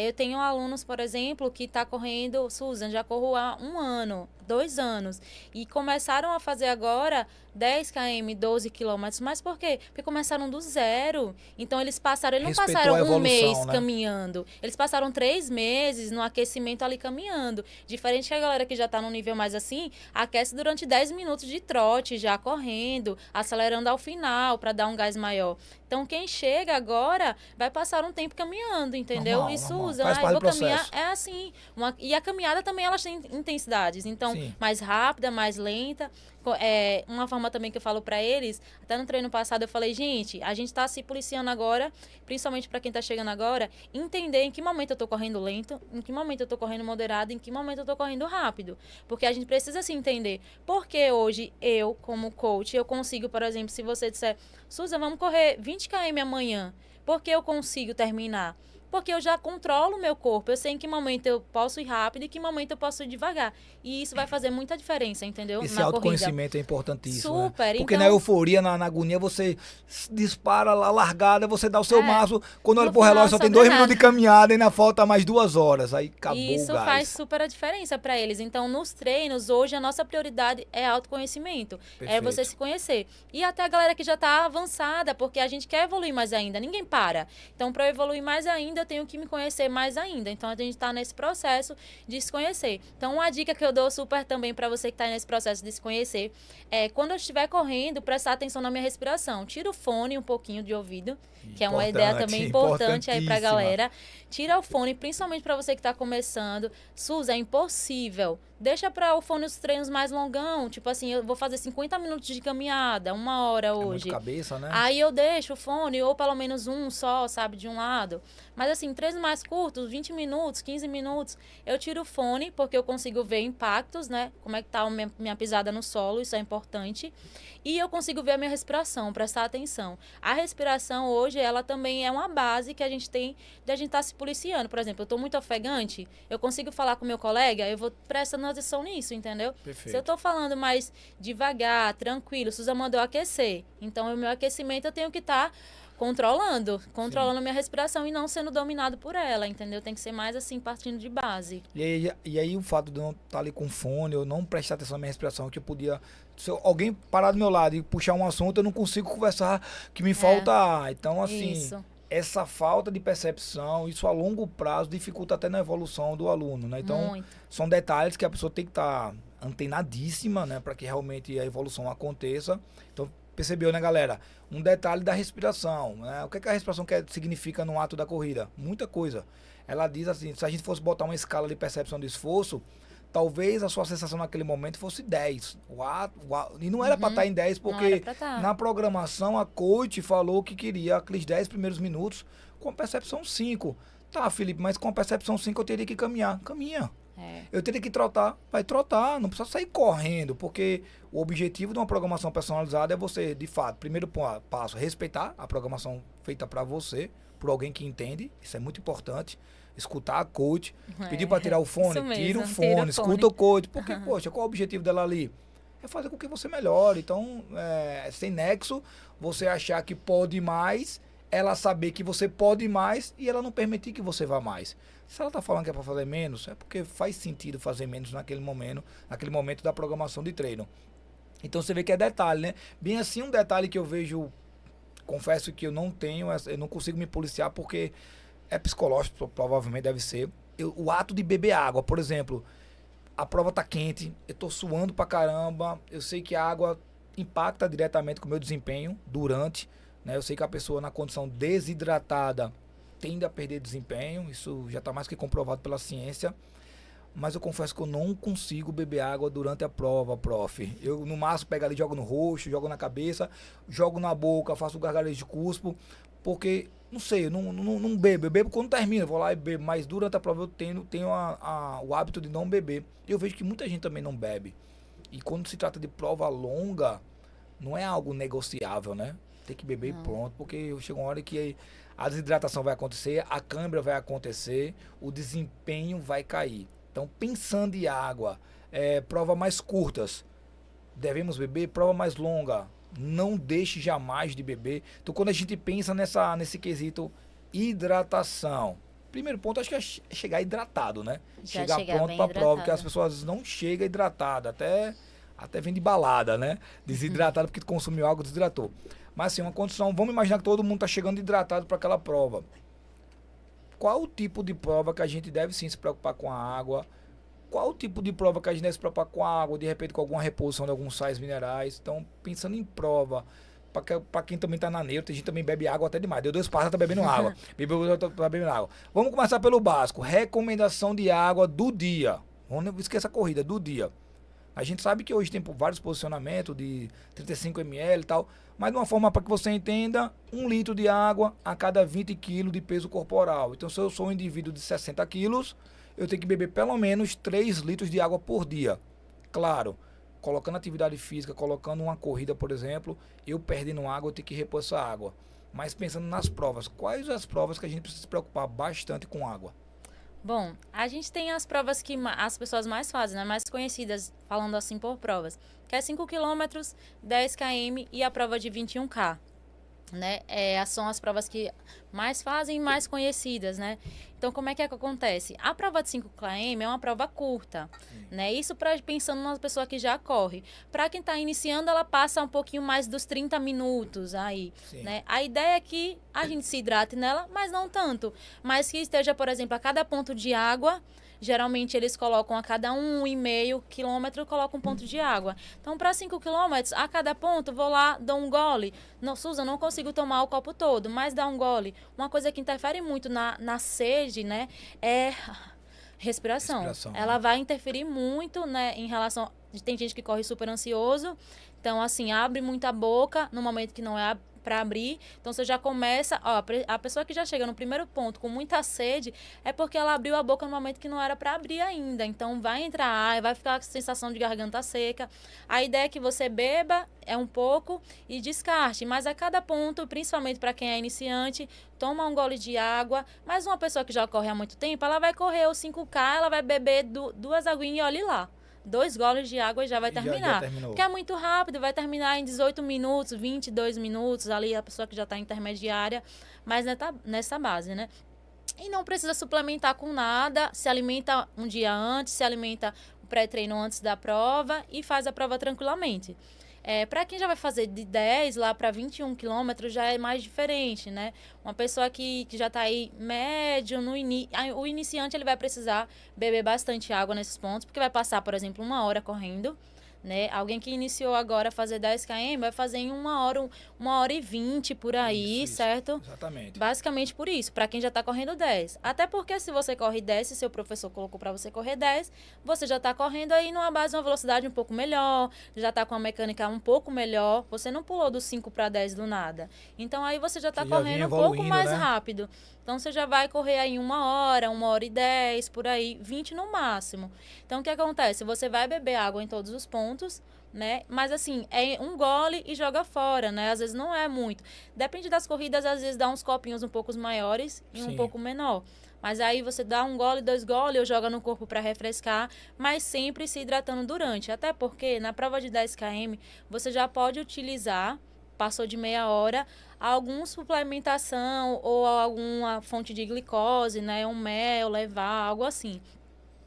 Eu tenho alunos, por exemplo, que tá correndo, Susan, já corro há 1 ano, 2 anos, e começaram a fazer agora 10 km, 12 km, mas por quê? Porque começaram do 0, então eles não passaram evolução, 1 mês, né? Caminhando, eles passaram 3 meses no aquecimento ali caminhando, diferente que a galera que já tá num nível mais assim, aquece durante 10 minutos de trote, já correndo, acelerando ao final, para dar um gás maior. Então, quem chega agora vai passar um tempo caminhando, entendeu? Normal, Isso normal. usa. Faz parte do processo. Caminhar, é assim. E a caminhada também, elas têm intensidades. Então, mais rápida, mais lenta. Uma forma também que eu falo para eles, até no treino passado eu falei, gente, a gente tá se policiando agora, principalmente para quem tá chegando agora, entender em que momento eu tô correndo lento, em que momento eu tô correndo moderado, em que momento eu tô correndo rápido. Porque a gente precisa se entender. Porque hoje eu, como coach, eu consigo, por exemplo, se você disser, Susan, vamos correr 20 km amanhã, por que eu consigo terminar? Porque eu já controlo o meu corpo, eu sei em que momento eu posso ir rápido e em que momento eu posso ir devagar. E isso vai fazer muita diferença, entendeu? Esse autoconhecimento é importantíssimo. Super, né? Porque então, na euforia, na agonia, você dispara a largada, você dá o seu máximo. Quando olha pro relógio, só tem 2 minutos de caminhada e ainda falta mais 2 horas. Aí acabou o gás. Isso faz super a diferença para eles. Então, nos treinos, hoje, a nossa prioridade é autoconhecimento. Perfeito. É você se conhecer. E até a galera que já tá avançada, porque a gente quer evoluir mais ainda. Ninguém para. Então, para eu evoluir mais ainda, eu tenho que me conhecer mais ainda. Então, a gente está nesse processo de se conhecer. Então, uma dica que eu dou super também para você que está nesse processo de se conhecer é, quando eu estiver correndo, prestar atenção na minha respiração. Tira o fone um pouquinho de ouvido, que é uma ideia também importante aí para a galera. Tira o fone, principalmente para você que está começando. Suza, é impossível. Deixa para o fone os treinos mais longão. Tipo assim, eu vou fazer 50 minutos de caminhada, 1 hora hoje. É muito cabeça, né? Aí eu deixo o fone, ou pelo menos um só, sabe, de um lado. Mas assim, treinos mais curtos, 20 minutos, 15 minutos, eu tiro o fone, porque eu consigo ver impactos, né? Como é que tá a minha pisada no solo, isso é importante. E eu consigo ver a minha respiração, prestar atenção. A respiração hoje, ela também é uma base que a gente tem de a gente estar se policiando. Por exemplo, eu tô muito ofegante, eu consigo falar com meu colega, eu vou prestando atenção nisso, entendeu? Perfeito. Se eu tô falando mais devagar, tranquilo, Suza mandou aquecer. Então, o meu aquecimento eu tenho que estar controlando a minha respiração e não sendo dominado por ela, entendeu? Tem que ser mais assim, partindo de base. E aí o fato de eu não estar ali com fone, eu não prestar atenção na minha respiração, que eu podia... Se alguém parar do meu lado e puxar um assunto, eu não consigo conversar, que me falta ar. Então, assim... Isso. Essa falta de percepção, isso a longo prazo dificulta até na evolução do aluno, né? Então, são detalhes que a pessoa tem que estar antenadíssima, né? Para que realmente a evolução aconteça. Então, percebeu, né, galera? Um detalhe da respiração, né? O que a respiração significa no ato da corrida? Muita coisa. Ela diz assim, se a gente fosse botar uma escala de percepção de esforço, talvez a sua sensação naquele momento fosse 10. E não era para estar em 10, porque na programação a coach falou que queria aqueles 10 primeiros minutos com percepção 5. Tá, Felipe, mas com percepção 5 eu teria que caminhar. Caminha. Eu teria que trotar, vai trotar, não precisa sair correndo, porque o objetivo de uma programação personalizada é você, de fato, primeiro passo, respeitar a programação feita para você, por alguém que entende, isso é muito importante. Escutar a coach, pedir para tirar o fone, tira o fone, escuta o coach, porque, poxa, qual é o objetivo dela ali? É fazer com que você melhore. Então, sem nexo, você achar que pode mais, ela saber que você pode mais e ela não permitir que você vá mais. Se ela está falando que é para fazer menos, é porque faz sentido fazer menos naquele momento da programação de treino. Então você vê que é detalhe, né? Bem assim, um detalhe que eu vejo, confesso que eu não tenho, eu não consigo me policiar porque é psicológico, provavelmente deve ser. O ato de beber água, por exemplo, a prova tá quente, eu tô suando pra caramba, eu sei que a água impacta diretamente com o meu desempenho durante, né? Eu sei que a pessoa na condição desidratada tende a perder desempenho, isso já está mais que comprovado pela ciência, mas eu confesso que eu não consigo beber água durante a prova, prof. Eu, no máximo, pego ali, jogo no rosto, jogo na cabeça, jogo na boca, faço gargarejo de cuspo, porque, não sei, eu não bebo. Eu bebo quando termina, vou lá e bebo, mas durante a prova eu tenho o hábito de não beber. Eu vejo que muita gente também não bebe. E quando se trata de prova longa, não é algo negociável, né? Tem que beber e pronto, porque chega uma hora que a desidratação vai acontecer, a câimbra vai acontecer, o desempenho vai cair. Então, pensando em água, prova mais curtas, devemos beber, prova mais longa, não deixe jamais de beber. Então, quando a gente pensa nesse quesito hidratação, primeiro ponto, acho que é chegar hidratado, né? Chegar pronto para a prova, porque as pessoas não chegam hidratadas, até vem de balada, né? Desidratado porque consumiu água, desidratou. Mas assim, uma condição, vamos imaginar que todo mundo está chegando hidratado para aquela prova. Qual o tipo de prova que a gente deve sim se preocupar com a água? Qual o tipo de prova que a gente deve se preocupar com a água, de repente com alguma reposição de alguns sais minerais? Então, pensando em prova, para quem também está na neutra, a gente também bebe água até demais. Deu 2 passos, tá bebendo água. Bebeu, tá bebendo água. Vamos começar pelo básico. Recomendação de água do dia. Não esqueça a corrida, do dia. A gente sabe que hoje tem vários posicionamentos de 35 ml e tal, mas de uma forma para que você entenda, 1 litro de água a cada 20 quilos de peso corporal. Então, se eu sou um indivíduo de 60 quilos, eu tenho que beber pelo menos 3 litros de água por dia. Claro, colocando atividade física, colocando uma corrida, por exemplo, eu perdendo água, eu tenho que repor essa água. Mas pensando nas provas, quais as provas que a gente precisa se preocupar bastante com água? Bom, a gente tem as provas que as pessoas mais fazem, né? Mais conhecidas, falando assim por provas, que é 5 km, 10 km e a prova de 21K. Né? São as provas que mais fazem e mais conhecidas, né? Então, como é que acontece? A prova de 5 km é uma prova curta, né? Isso pensando numa pessoa que já corre. Para quem está iniciando, ela passa um pouquinho mais dos 30 minutos aí, né? A ideia é que a gente se hidrate nela, mas não tanto. Mas que esteja, por exemplo, a cada ponto de água. Geralmente eles colocam a cada 1,5 quilômetro, colocam um ponto de água. Então, para 5 quilômetros, a cada ponto, vou lá, dou um gole. Não, Susan, não consigo tomar o copo todo, mas dá um gole. Uma coisa que interfere muito na sede, né, é respiração. Ela vai interferir muito, né, em relação... Tem gente que corre super ansioso, então, assim, abre muito a boca no momento que não é para abrir. Então, você já começa... Ó, a pessoa que já chega no primeiro ponto com muita sede é porque ela abriu a boca no momento que não era para abrir ainda. Então, vai entrar ar, vai ficar com a sensação de garganta seca. A ideia é que você beba um pouco e descarte. Mas a cada ponto, principalmente para quem é iniciante, toma um gole de água. Mas uma pessoa que já corre há muito tempo, ela vai correr o 5K, ela vai beber 2 aguinhas e olhe lá. 2 goles de água e já vai terminar. Porque é muito rápido, vai terminar em 18 minutos, 22 minutos, ali a pessoa que já está intermediária, mas nessa base, né? E não precisa suplementar com nada, se alimenta um dia antes, se alimenta o pré-treino antes da prova e faz a prova tranquilamente. Para quem já vai fazer de 10 lá para 21 quilômetros já é mais diferente, né? Uma pessoa que já está aí médio, o iniciante ele vai precisar beber bastante água nesses pontos, porque vai passar, por exemplo, 1 hora correndo, né? Alguém que iniciou agora a fazer 10 km vai fazer em 1h20 por aí, Isso, certo? exatamente. Basicamente por isso, para quem já está correndo 10. Até porque se você corre 10, se seu professor colocou para você correr 10, você já está correndo aí numa base de uma velocidade um pouco melhor, já está com a mecânica um pouco melhor, você não pulou do 5 para 10 do nada. Então aí você já está correndo um pouco mais rápido. Então você já vai correr aí 1h, 1h10, por aí, 20 no máximo. Então o que acontece? Você vai beber água em todos os pontos, né? Mas assim, é um gole e joga fora, né? Às vezes não é muito. Depende das corridas, às vezes dá uns copinhos um pouco maiores e um pouco menor. Mas aí você dá um gole, 2 goles, ou joga no corpo para refrescar, mas sempre se hidratando durante. Até porque na prova de 10 km, você já pode utilizar, passou de meia hora, alguma suplementação ou alguma fonte de glicose, né? Um mel, levar, algo assim.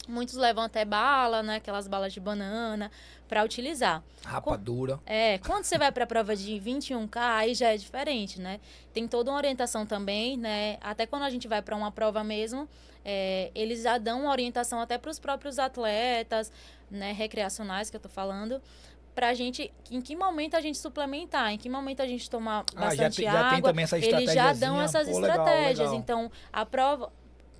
Muitos levam até bala, né? Aquelas balas de banana para utilizar. Rapadura. Quando você vai para a prova de 21K, aí já é diferente, né? Tem toda uma orientação também, né? Até quando a gente vai para uma prova mesmo, eles já dão uma orientação até para os próprios atletas, né? Recreacionais que eu tô falando, pra gente, em que momento a gente suplementar, em que momento a gente tomar bastante água. Já tem também essa estratégia. Eles já dão essas estratégias. Legal. Então, a prova...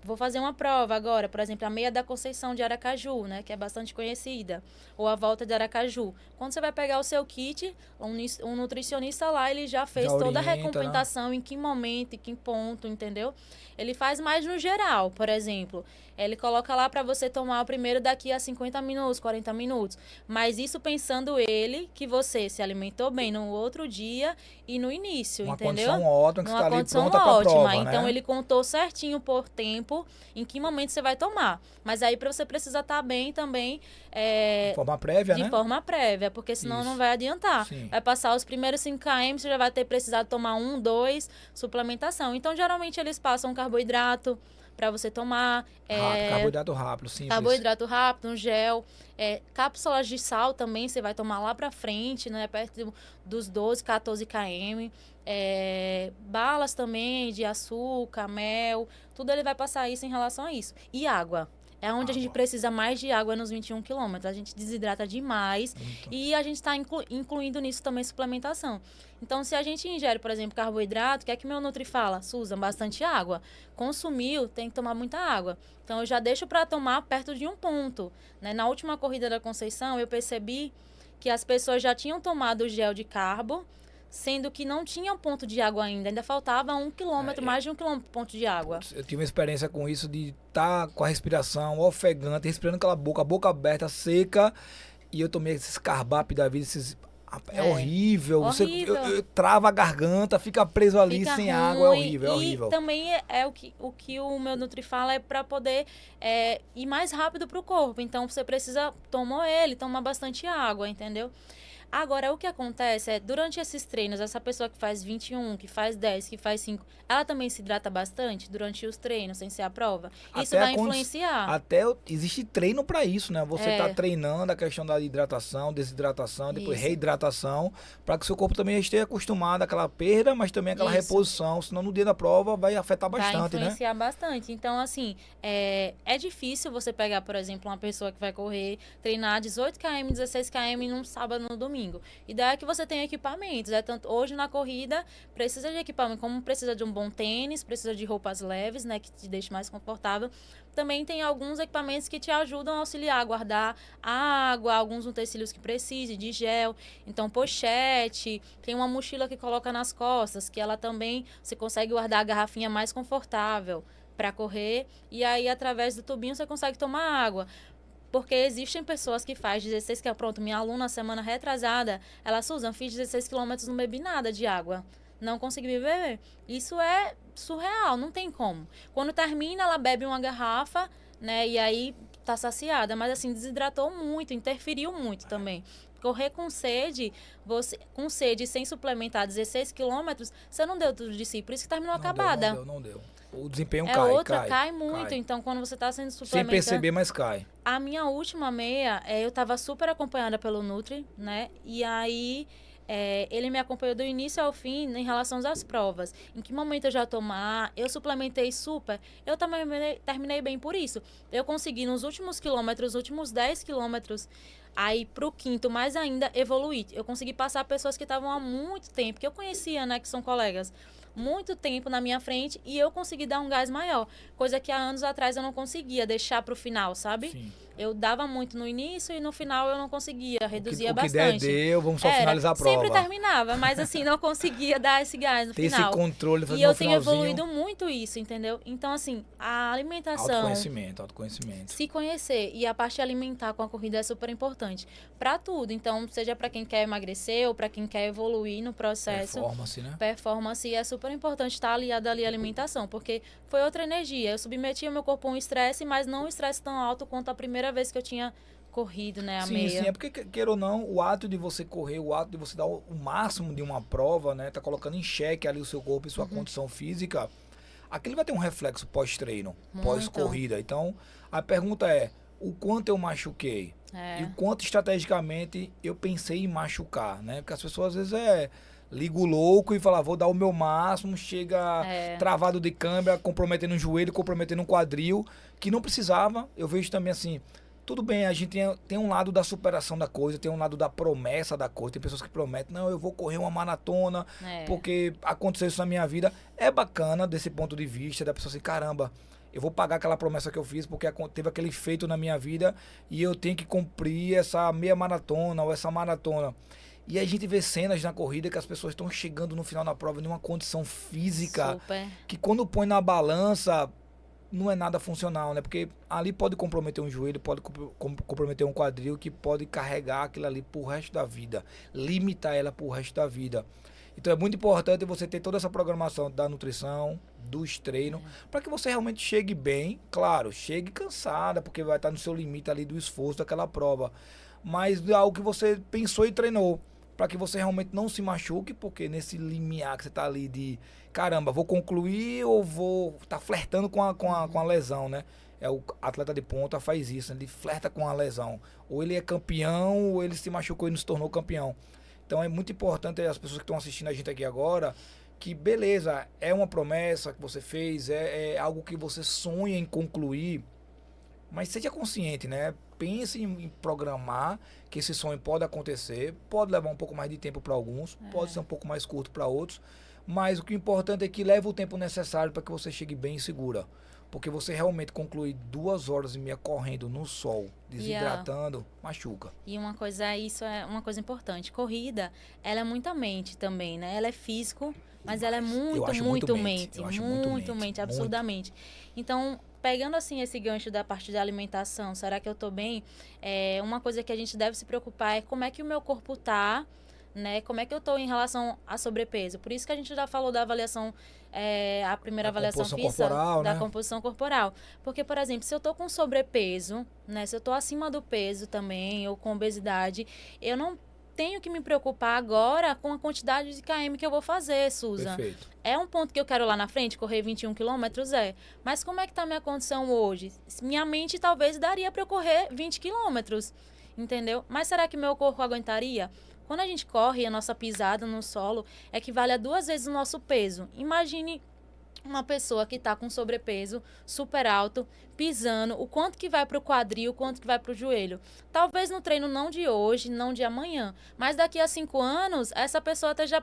Vou fazer uma prova agora, por exemplo, a meia da Conceição de Aracaju, né, que é bastante conhecida, ou a volta de Aracaju. Quando você vai pegar o seu kit, um nutricionista lá, ele já fez toda a recomplementação, né? Em que momento, em que ponto, entendeu? Ele faz mais no geral, por exemplo. Ele coloca lá para você tomar o primeiro daqui a 50 minutos, 40 minutos. Mas isso pensando ele que você se alimentou bem no outro dia e no início, entendeu? Uma condição ótima, que você está ali pronta para a prova, então, né? ele contou certinho por tempo em que momento você vai tomar. Mas aí você precisa estar bem também... de forma prévia, né? De forma prévia, porque senão não vai adiantar. Sim. Vai passar os primeiros 5 km, você já vai ter precisado tomar 1, 2, suplementação. Então, geralmente, eles passam carboidrato para você tomar. Carboidrato rápido, simples. Carboidrato rápido, um gel. Cápsulas de sal também você vai tomar lá para frente, né? Perto dos 12, 14 km. Balas também de açúcar, mel. Tudo ele vai passar isso em relação a isso. E água. É onde a gente precisa mais de água nos 21 quilômetros. A gente desidrata demais. E a gente está incluindo nisso também suplementação. Então, se a gente ingere, por exemplo, carboidrato, o que é que meu Nutri fala? Susan, bastante água. Consumiu, tem que tomar muita água. Então, eu já deixo para tomar perto de um ponto. Né? Na última corrida da Conceição, eu percebi que as pessoas já tinham tomado o gel de carbo, sendo que não tinha ponto de água ainda faltava 1 quilômetro, mais de 1 quilômetro ponto de água. Eu tive uma experiência com isso de estar com a respiração ofegante, respirando aquela boca, a boca aberta, seca, e eu tomei esses carbap da vida, é horrível. Você trava a garganta, fica preso ali fica sem ruim, água, é horrível, é horrível. E também o que o meu Nutri fala é para poder ir mais rápido pro corpo. Então você precisa tomar bastante água, entendeu? Agora, o que acontece é, durante esses treinos, essa pessoa que faz 21, que faz 10, que faz 5, ela também se hidrata bastante durante os treinos, sem ser a prova? Isso vai influenciar. Existe treino para isso, né? Você tá treinando a questão da hidratação, desidratação, depois reidratação, para que o seu corpo também esteja acostumado àquela perda, mas também àquela reposição, senão no dia da prova vai afetar bastante, né? Vai influenciar bastante. Então, assim, é difícil você pegar, por exemplo, uma pessoa que vai correr, treinar 18 km, 16 km num sábado, no domingo. Ideia é que você tenha equipamentos. Tanto hoje na corrida precisa de equipamento, como precisa de um bom tênis, precisa de roupas leves, né, que te deixe mais confortável. Também tem alguns equipamentos que te ajudam a auxiliar a guardar água, alguns utensílios que precise, de gel. Então, pochete, tem uma mochila que coloca nas costas, que ela também, você consegue guardar a garrafinha mais confortável para correr. E aí, através do tubinho, você consegue tomar água. Porque existem pessoas que fazem 16 km. Pronto, minha aluna, semana retrasada, ela, Susan, fiz 16 km, não bebi nada de água. Não consegui beber. Isso é surreal, não tem como. Quando termina, ela bebe uma garrafa, né? E aí tá saciada. Mas assim, desidratou muito, interferiu muito também. Correr com sede, sem suplementar 16 quilômetros, você não deu tudo de si. Por isso que terminou acabada. Não deu. O desempenho cai muito. Então, quando você está sendo suplementado... Sem perceber, mas cai. A minha última meia, eu estava super acompanhada pelo Nutri, né? E aí, ele me acompanhou do início ao fim em relação às provas. Em que momento eu já tomar, eu suplementei super. Eu também terminei bem por isso. Eu consegui, nos últimos quilômetros, os últimos 10 quilômetros, Aí, pro quinto, mais ainda, evoluir. Eu consegui passar pessoas que estavam há muito tempo, que eu conhecia, né, que são colegas, muito tempo na minha frente, e eu consegui dar um gás maior. Coisa que há anos atrás eu não conseguia deixar pro final, sabe? Sim. Eu dava muito no início e no final eu não conseguia, reduzia o que bastante. der, deu, vamos só finalizar a prova. Sempre terminava, mas assim, não conseguia dar esse gás no Ter final. esse controle, fazer E eu no tenho finalzinho. evoluído muito isso, entendeu? Então, assim, a alimentação... Autoconhecimento. Se conhecer e a parte alimentar com a corrida é super importante. Pra tudo. Então, seja pra quem quer emagrecer ou pra quem quer evoluir no processo. Performance, né? Performance, é super importante estar aliado ali à alimentação, porque foi outra energia. Eu submeti o meu corpo a um estresse, mas não um estresse tão alto quanto a primeira vez que eu tinha corrido, né, a meia. Sim, é porque, queira ou não, o ato de você correr, o ato de você dar o máximo de uma prova, né, tá colocando em xeque ali o seu corpo e sua condição física, aquilo vai ter um reflexo pós-treino, pós-corrida. Então, a pergunta é, o quanto eu machuquei? E o quanto estrategicamente eu pensei em machucar, né? Porque as pessoas às vezes liga o louco e fala, vou dar o meu máximo, chega travado de câimbra, comprometendo o joelho, comprometendo o quadril, que não precisava. Eu vejo também assim, tudo bem, a gente tem um lado da superação da coisa, tem um lado da promessa da coisa. Tem pessoas que prometem, não, eu vou correr uma maratona, porque aconteceu isso na minha vida. É bacana desse ponto de vista, da pessoa assim, caramba, eu vou pagar aquela promessa que eu fiz, porque teve aquele feito na minha vida e eu tenho que cumprir essa meia maratona ou essa maratona. E a gente vê cenas na corrida que as pessoas estão chegando no final da prova numa condição física que quando põe na balança não é nada funcional, né? Porque ali pode comprometer um joelho, pode comprometer um quadril, que pode carregar aquilo ali pro resto da vida, limitar ela pro resto da vida. Então é muito importante você ter toda essa programação da nutrição, dos treinos, para que você realmente chegue bem, claro, chegue cansada, porque vai estar no seu limite ali do esforço daquela prova, mas é algo que você pensou e treinou, para que você realmente não se machuque, porque nesse limiar que você tá ali de, caramba, vou concluir ou vou tá flertando com a lesão, né? O atleta de ponta faz isso, ele flerta com a lesão. Ou ele é campeão, ou ele se machucou e não se tornou campeão. Então é muito importante as pessoas que estão assistindo a gente aqui agora, que beleza, é uma promessa que você fez, é algo que você sonha em concluir, mas seja consciente, né? Pense em programar que esse sonho pode acontecer, pode levar um pouco mais de tempo para alguns, pode ser um pouco mais curto para outros, mas o que é importante é que leve o tempo necessário para que você chegue bem segura. Porque você realmente concluir 2 horas e meia correndo no sol, desidratando, machuca. E uma coisa, isso é uma coisa importante. Corrida, ela é muita mente também, né? Ela é físico, mas ela é muito mente. Muito mente, absurdamente. Então, pegando assim esse gancho da parte da alimentação, será que eu tô bem? Uma coisa que a gente deve se preocupar é como é que o meu corpo tá, né? Como é que eu tô em relação a sobrepeso? Por isso que a gente já falou da avaliação, a primeira avaliação física da composição corporal. Porque, por exemplo, se eu tô com sobrepeso, né? Se eu tô acima do peso também, ou com obesidade, eu não tenho que me preocupar agora com a quantidade de km que eu vou fazer, Susan. Perfeito. É um ponto que eu quero lá na frente, correr 21 quilômetros, Mas como é que tá a minha condição hoje? Minha mente talvez daria para eu correr 20 quilômetros, entendeu? Mas será que meu corpo aguentaria? Quando a gente corre, a nossa pisada no solo equivale a 2 vezes o nosso peso. Imagine uma pessoa que está com sobrepeso super alto, pisando, o quanto que vai para o quadril, o quanto que vai para o joelho. Talvez no treino não de hoje, não de amanhã, mas daqui a 5 anos, essa pessoa esteja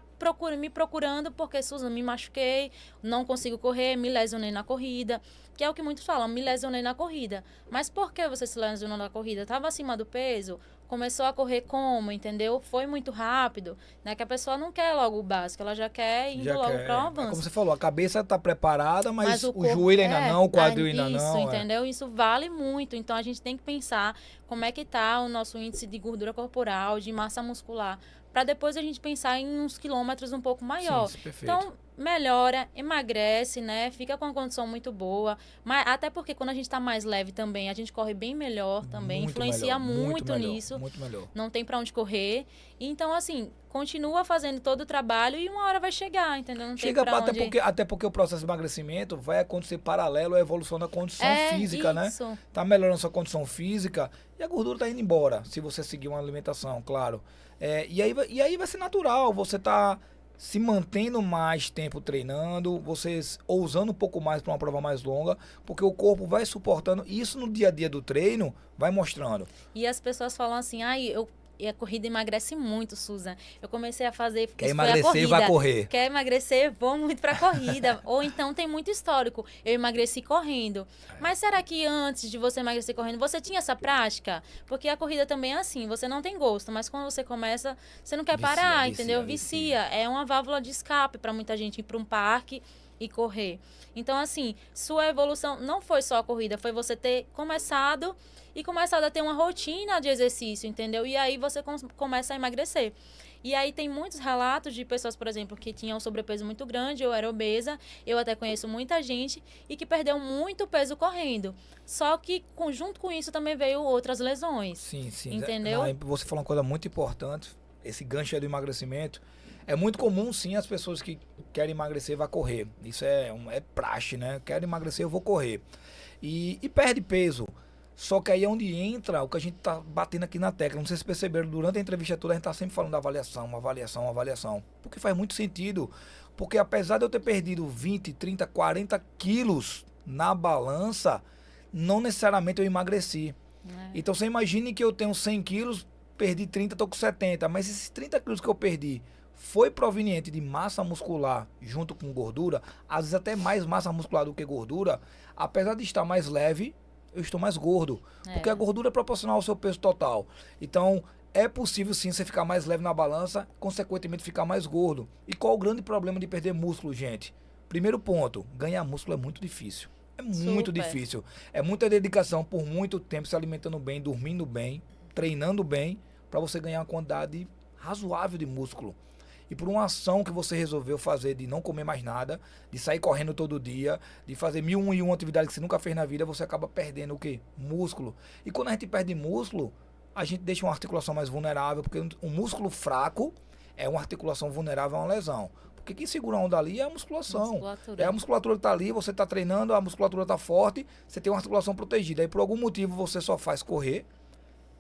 me procurando porque, Susan, me machuquei, não consigo correr, me lesionei na corrida, que é o que muitos falam, me lesionei na corrida. Mas por que você se lesionou na corrida? Estava acima do peso? Começou a correr como, entendeu? Foi muito rápido, né? Que a pessoa não quer logo o básico, ela já quer ir logo para o avanço. Como você falou, a cabeça está preparada, mas o joelho ainda não, o quadril ainda não. Isso, entendeu? Isso vale muito. Então, a gente tem que pensar como é que tá o nosso índice de gordura corporal, de massa muscular, para depois a gente pensar em uns quilômetros um pouco maior. Sim, perfeito. Então, melhora, emagrece, né? Fica com uma condição muito boa. Mas até porque quando a gente tá mais leve também, a gente corre bem melhor também. Muito influencia melhor, muito nisso. Muito melhor. Não tem para onde correr. Então, assim, continua fazendo todo o trabalho e uma hora vai chegar, entendeu? Não chega tem pra onde... até porque o processo de emagrecimento vai acontecer paralelo à evolução da condição física, isso. Né? Tá melhorando a sua condição física e a gordura tá indo embora, se você seguir uma alimentação, claro. E aí vai ser natural, você tá se mantendo mais tempo treinando, vocês ousando um pouco mais para uma prova mais longa, porque o corpo vai suportando, e isso no dia a dia do treino vai mostrando. E as pessoas falam assim, e a corrida emagrece muito, Susan. Eu comecei a fazer. Quer Isso foi a emagrecer, corrida. vai correr. Quer emagrecer, vou muito pra corrida. Ou então tem muito histórico. Eu emagreci correndo. Mas será que antes de você emagrecer correndo, você tinha essa prática? Porque a corrida também é assim, você não tem gosto, mas quando você começa, você não quer parar, entendeu? Vicia. É uma válvula de escape pra muita gente ir pra um parque e correr. Então, assim, sua evolução não foi só a corrida, foi você ter começado a ter uma rotina de exercício, entendeu? E aí você começa a emagrecer. E aí tem muitos relatos de pessoas, por exemplo, que tinham sobrepeso muito grande, eu era obesa, eu até conheço muita gente, e que perdeu muito peso correndo. Só que, junto com isso, também veio outras lesões. Sim, sim. Entendeu? Não, você falou uma coisa muito importante, esse gancho aí do emagrecimento. É muito comum, sim, as pessoas que querem emagrecer vão correr. Isso é praxe, né? Quero emagrecer, eu vou correr. E perde peso. Só que aí é onde entra o que a gente tá batendo aqui na tecla. Não sei se perceberam, durante a entrevista toda a gente tá sempre falando da avaliação, uma avaliação, uma avaliação. Porque faz muito sentido. Porque apesar de eu ter perdido 20, 30, 40 quilos na balança, não necessariamente eu emagreci. Então você imagine que eu tenho 100 quilos, perdi 30, tô com 70. Mas esses 30 quilos que eu perdi foi proveniente de massa muscular junto com gordura, às vezes até mais massa muscular do que gordura, apesar de estar mais leve, eu estou mais gordo. Porque a gordura é proporcional ao seu peso total. Então, é possível sim você ficar mais leve na balança, consequentemente ficar mais gordo. E qual o grande problema de perder músculo, gente? Primeiro ponto, ganhar músculo é muito difícil. É muito difícil. É muita dedicação por muito tempo, se alimentando bem, dormindo bem, treinando bem, para você ganhar uma quantidade razoável de músculo. E por uma ação que você resolveu fazer de não comer mais nada, de sair correndo todo dia, de fazer 1001 atividades que você nunca fez na vida, você acaba perdendo o quê? Músculo. E quando a gente perde músculo, a gente deixa uma articulação mais vulnerável, porque um músculo fraco é uma articulação vulnerável a uma lesão. Porque quem segura a onda ali é a musculação. É a musculatura que está ali, você está treinando, a musculatura está forte, você tem uma articulação protegida. Aí por algum motivo você só faz correr,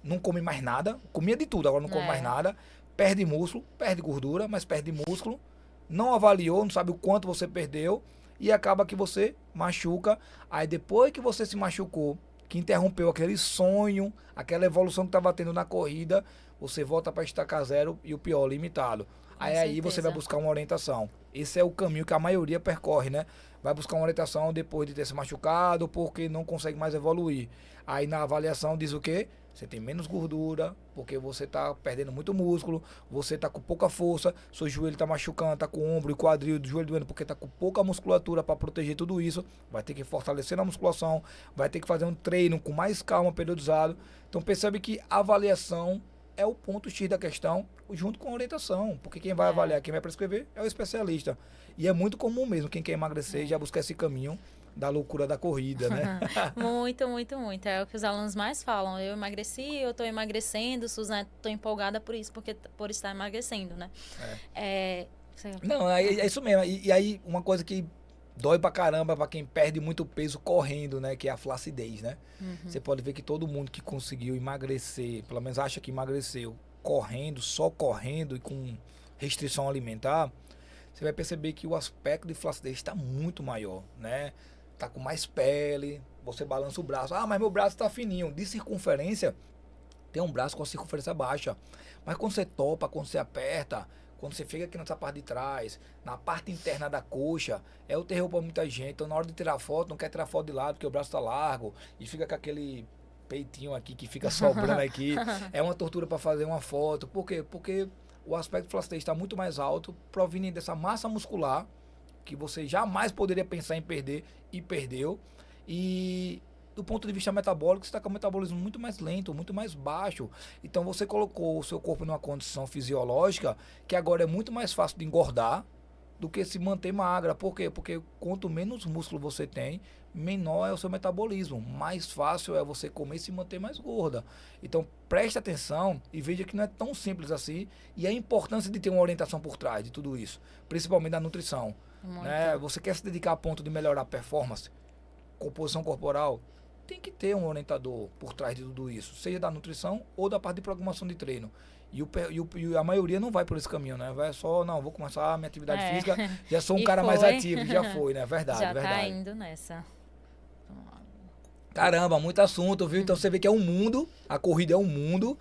não come mais nada, comia de tudo, agora não come mais nada, perde músculo, perde gordura, mas perde músculo, não avaliou, não sabe o quanto você perdeu e acaba que você machuca. Aí depois que você se machucou, que interrompeu aquele sonho, aquela evolução que estava tendo na corrida, você volta para estacar zero e o pior, limitado. Aí você vai buscar uma orientação. Esse é o caminho que a maioria percorre, né? Vai buscar uma orientação depois de ter se machucado, porque não consegue mais evoluir. Aí na avaliação diz o quê? Você tem menos gordura, porque você está perdendo muito músculo, você está com pouca força, seu joelho está machucando, está com o ombro e quadril do joelho doendo, porque está com pouca musculatura para proteger tudo isso. Vai ter que fortalecer na musculação, vai ter que fazer um treino com mais calma, periodizado. Então percebe que a avaliação é o ponto X da questão, junto com a orientação, porque quem vai avaliar, quem vai prescrever é o especialista. E é muito comum mesmo, quem quer emagrecer já buscar esse caminho da loucura da corrida, né? Muito, muito, muito. É o que os alunos mais falam. Eu emagreci, eu tô emagrecendo, Suzana, tô empolgada por isso, por estar emagrecendo, né? Não, é isso mesmo. E aí, uma coisa que dói pra caramba pra quem perde muito peso correndo, né? Que é a flacidez, né? Você pode ver que todo mundo que conseguiu emagrecer, pelo menos acha que emagreceu, correndo, só correndo e com restrição alimentar, você vai perceber que o aspecto de flacidez está muito maior, né? Tá com mais pele, você balança o braço. Ah, mas meu braço tá fininho. De circunferência, tem um braço com a circunferência baixa. Mas quando você topa, quando você aperta, quando você fica aqui nessa parte de trás, na parte interna da coxa, é o terror para muita gente. Então na hora de tirar foto, não quer tirar foto de lado porque o braço tá largo e fica com aquele peitinho aqui que fica sobrando aqui. É uma tortura para fazer uma foto. Por quê? Porque o aspecto de flacidez está muito mais alto, proveniente dessa massa muscular que você jamais poderia pensar em perder e perdeu. E do ponto de vista metabólico, você está com o metabolismo muito mais lento, muito mais baixo. Então você colocou o seu corpo numa condição fisiológica que agora é muito mais fácil de engordar do que se manter magra. Por quê? Porque quanto menos músculo você tem, menor é o seu metabolismo. Mais fácil é você comer e se manter mais gorda. Então preste atenção e veja que não é tão simples assim. E a importância de ter uma orientação por trás de tudo isso, principalmente da nutrição. Né? Você quer se dedicar a ponto de melhorar a performance, composição corporal, tem que ter um orientador por trás de tudo isso, seja da nutrição ou da parte de programação de treino. E a maioria não vai por esse caminho, né? Vai só, não, vou começar a minha atividade física, já sou um E cara mais foi. ativo, já foi, né? Verdade, Já tá verdade. indo nessa. Caramba, muito assunto, viu? Então você vê que é um mundo, a corrida é um mundo.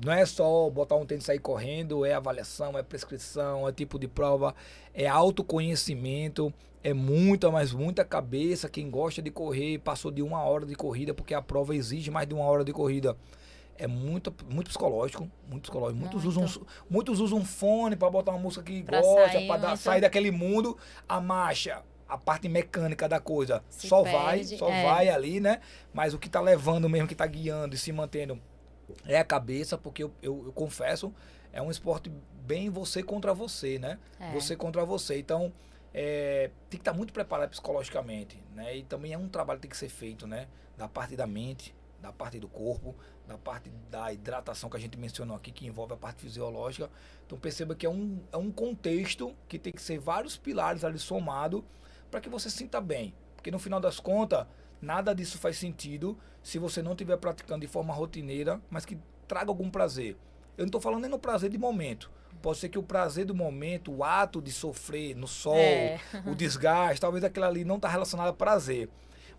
Não é só botar um tênis e sair correndo, é avaliação, é prescrição, é tipo de prova, é autoconhecimento, é muita, mas muita cabeça. Quem gosta de correr, passou de 1 hora de corrida, porque a prova exige mais de 1 hora de corrida. É muito psicológico, muito psicológico. Muitos usam um fone para botar uma música que Pra gosta, sair para sair daquele mundo. A marcha, a parte mecânica da coisa, Se só perde, vai ali, né? Mas o que tá levando mesmo, que tá guiando e se mantendo é a cabeça, porque eu confesso, é um esporte bem você contra você, né? Você contra você. Então, tem que estar muito preparado psicologicamente, né? E também é um trabalho que tem que ser feito, né? Da parte da mente, da parte do corpo, da parte da hidratação que a gente mencionou aqui, que envolve a parte fisiológica. Então perceba que é um contexto que tem que ser vários pilares ali somados para que você se sinta bem. Porque no final das contas, nada disso faz sentido se você não estiver praticando de forma rotineira, mas que traga algum prazer. Eu não estou falando nem no prazer de momento. Pode ser que o prazer do momento, o ato de sofrer no sol, o desgaste, talvez aquilo ali não está relacionado a prazer.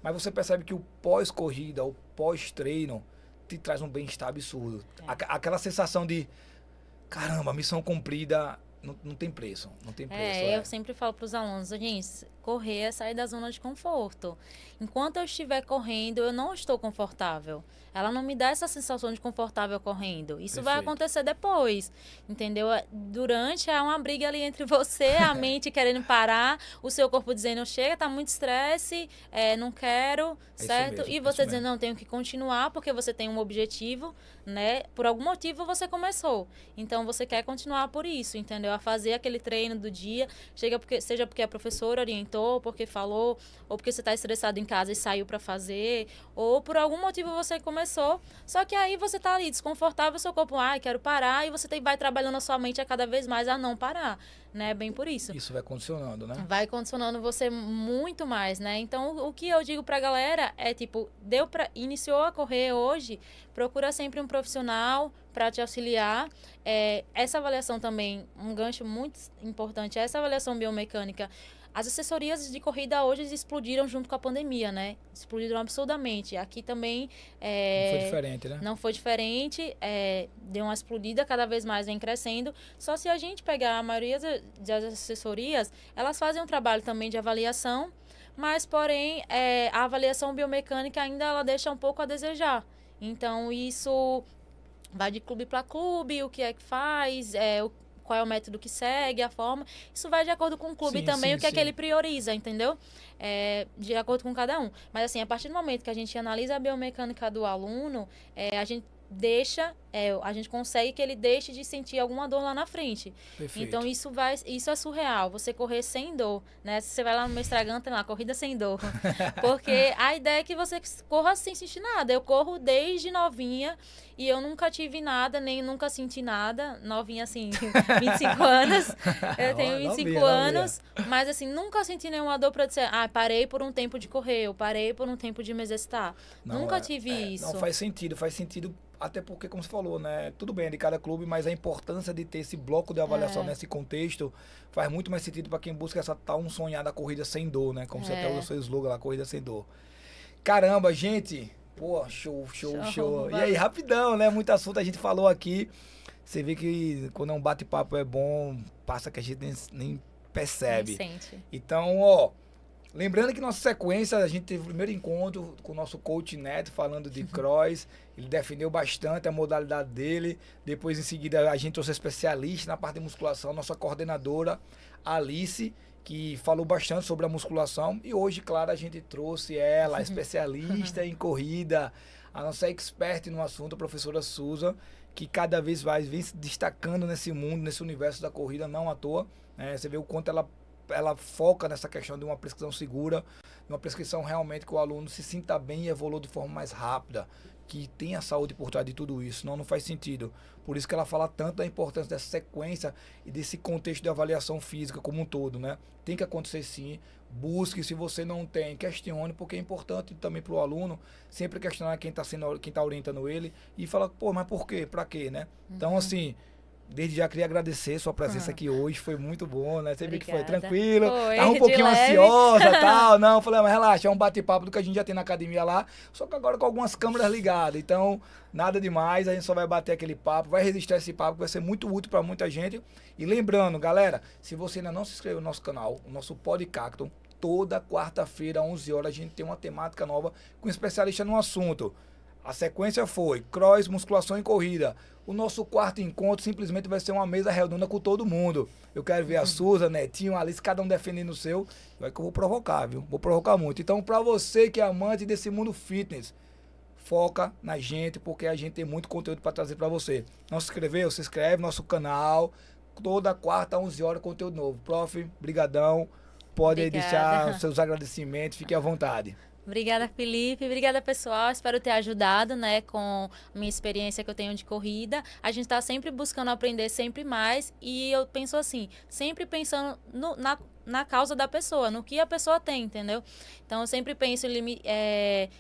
Mas você percebe que o pós-corrida, o pós-treino, te traz um bem-estar absurdo. Aquela sensação de, caramba, missão cumprida, não tem preço. Não tem preço. Eu sempre falo para os alunos, gente, correr é sair da zona de conforto. Enquanto eu estiver correndo, eu não estou confortável. Ela não me dá essa sensação de confortável correndo. Isso vai acontecer depois, entendeu? Durante é uma briga ali entre você, a mente querendo parar, o seu corpo dizendo, chega, tá muito estresse, não quero, certo? Mesmo, e você dizendo, não, tenho que continuar porque você tem um objetivo, né? Por algum motivo você começou. Então você quer continuar por isso, entendeu? A fazer aquele treino do dia, seja porque a professora orientou, porque falou, ou porque você está estressado em casa e saiu para fazer, ou por algum motivo você começou. Só que aí você tá ali desconfortável, seu corpo, quero parar, e você vai trabalhando a sua mente a cada vez mais a não parar, né? Bem por isso. Isso vai condicionando, né? Vai condicionando você muito mais, né? Então, o que eu digo pra galera é, tipo, iniciou a correr hoje, procura sempre um profissional para te auxiliar. Essa avaliação também, um gancho muito importante, essa avaliação biomecânica. As assessorias de corrida hoje explodiram junto com a pandemia, né? Explodiram absurdamente. Aqui também... não foi diferente, né? Não foi diferente. Deu uma explodida, cada vez mais vem crescendo. Só se a gente pegar a maioria das assessorias, elas fazem um trabalho também de avaliação, mas, porém, a avaliação biomecânica ainda ela deixa um pouco a desejar. Então, isso vai de clube para clube, o que é que faz, qual é o método que segue, a forma. Isso vai de acordo com o clube também, o que é que ele prioriza, entendeu? De acordo com cada um. Mas, assim, a partir do momento que a gente analisa a biomecânica do aluno, a gente a gente consegue que ele deixe de sentir alguma dor lá na frente. Perfeito. Então, isso é surreal, você correr sem dor, né? Se você vai lá no meu Instagram, tem lá, corrida sem dor. Porque a ideia é que você corra sem sentir nada. Eu corro desde novinha e eu nunca tive nada, nem nunca senti nada. Novinha, assim, 25 anos. Eu tenho 25 anos, mas, assim, nunca senti nenhuma dor pra dizer, parei por um tempo de correr, eu parei por um tempo de me exercitar. Nunca tive isso. Não, faz sentido. Até porque, como você falou, né? Tudo bem, é de cada clube, mas a importância de ter esse bloco de avaliação nesse contexto faz muito mais sentido para quem busca essa tão sonhada corrida sem dor, né? Como você até usa o seu slogan lá, corrida sem dor. Caramba, gente! Pô, show. E aí, rapidão, né? Muito assunto a gente falou aqui. Você vê que quando é um bate-papo é bom, passa que a gente nem percebe. Nem sente. Então, lembrando que nossa sequência, a gente teve o primeiro encontro com o nosso coach Neto, falando de cross. Ele defendeu bastante a modalidade dele. Depois, em seguida, a gente trouxe especialista na parte de musculação, nossa coordenadora, Alice, que falou bastante sobre a musculação. E hoje, claro, a gente trouxe ela, a especialista em corrida, a nossa expert no assunto, a professora Susan, que cada vez mais vem se destacando nesse mundo, nesse universo da corrida, não à toa. Você vê o quanto ela foca nessa questão de uma prescrição segura, de uma prescrição realmente que o aluno se sinta bem e evolua de forma mais rápida. que tenha saúde por trás de tudo isso, senão não faz sentido. Por isso que ela fala tanto da importância dessa sequência e desse contexto de avaliação física como um todo, né? Tem que acontecer sim, busque, se você não tem, questione, porque é importante também para o aluno sempre questionar quem tá orientando ele e falar, pô, mas por quê? Pra quê, né? Então, assim, desde já queria agradecer sua presença aqui hoje, foi muito bom, né? Você viu que foi tranquilo, tava um pouquinho ansiosa e tal, não, falei, mas relaxa, é um bate-papo do que a gente já tem na academia lá, só que agora com algumas câmeras ligadas, então nada demais, a gente só vai bater aquele papo, vai registrar esse papo, que vai ser muito útil para muita gente. E lembrando, galera, se você ainda não se inscreveu no nosso canal, o nosso Podcacton, toda quarta-feira, às 11 horas, a gente tem uma temática nova com um especialista no assunto. A sequência foi cross, musculação e corrida. O nosso quarto encontro simplesmente vai ser uma mesa redonda com todo mundo. Eu quero ver a Suza, Netinho, Alice, cada um defendendo o seu. Vai que eu vou provocar, viu? Vou provocar muito. Então, pra você que é amante desse mundo fitness, foca na gente, porque a gente tem muito conteúdo pra trazer pra você. Não se inscreveu? Se inscreve no nosso canal. Toda quarta, 11 horas, conteúdo novo. Prof, brigadão. Pode deixar os seus agradecimentos. Fique à vontade. Obrigada, Felipe. Obrigada, pessoal. Espero ter ajudado, né, com a minha experiência que eu tenho de corrida. A gente está sempre buscando aprender sempre mais e eu penso assim, sempre pensando na causa da pessoa, no que a pessoa tem, entendeu? Então, eu sempre penso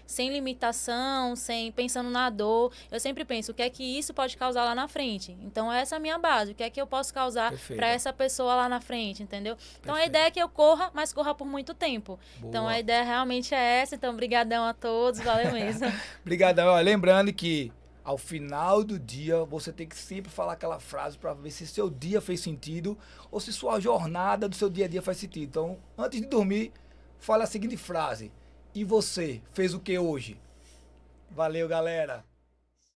sem limitação, pensando na dor. Eu sempre penso o que é que isso pode causar lá na frente. Então, essa é a minha base. O que é que eu posso causar para essa pessoa lá na frente, entendeu? Então, a ideia é que eu corra, mas corra por muito tempo. Boa. Então, a ideia realmente é essa. Então, brigadão a todos. Valeu mesmo. Brigadão. Lembrando que ao final do dia, você tem que sempre falar aquela frase para ver se seu dia fez sentido ou se sua jornada do seu dia a dia faz sentido. Então, antes de dormir, fala a seguinte frase: e você fez o que hoje? Valeu, galera!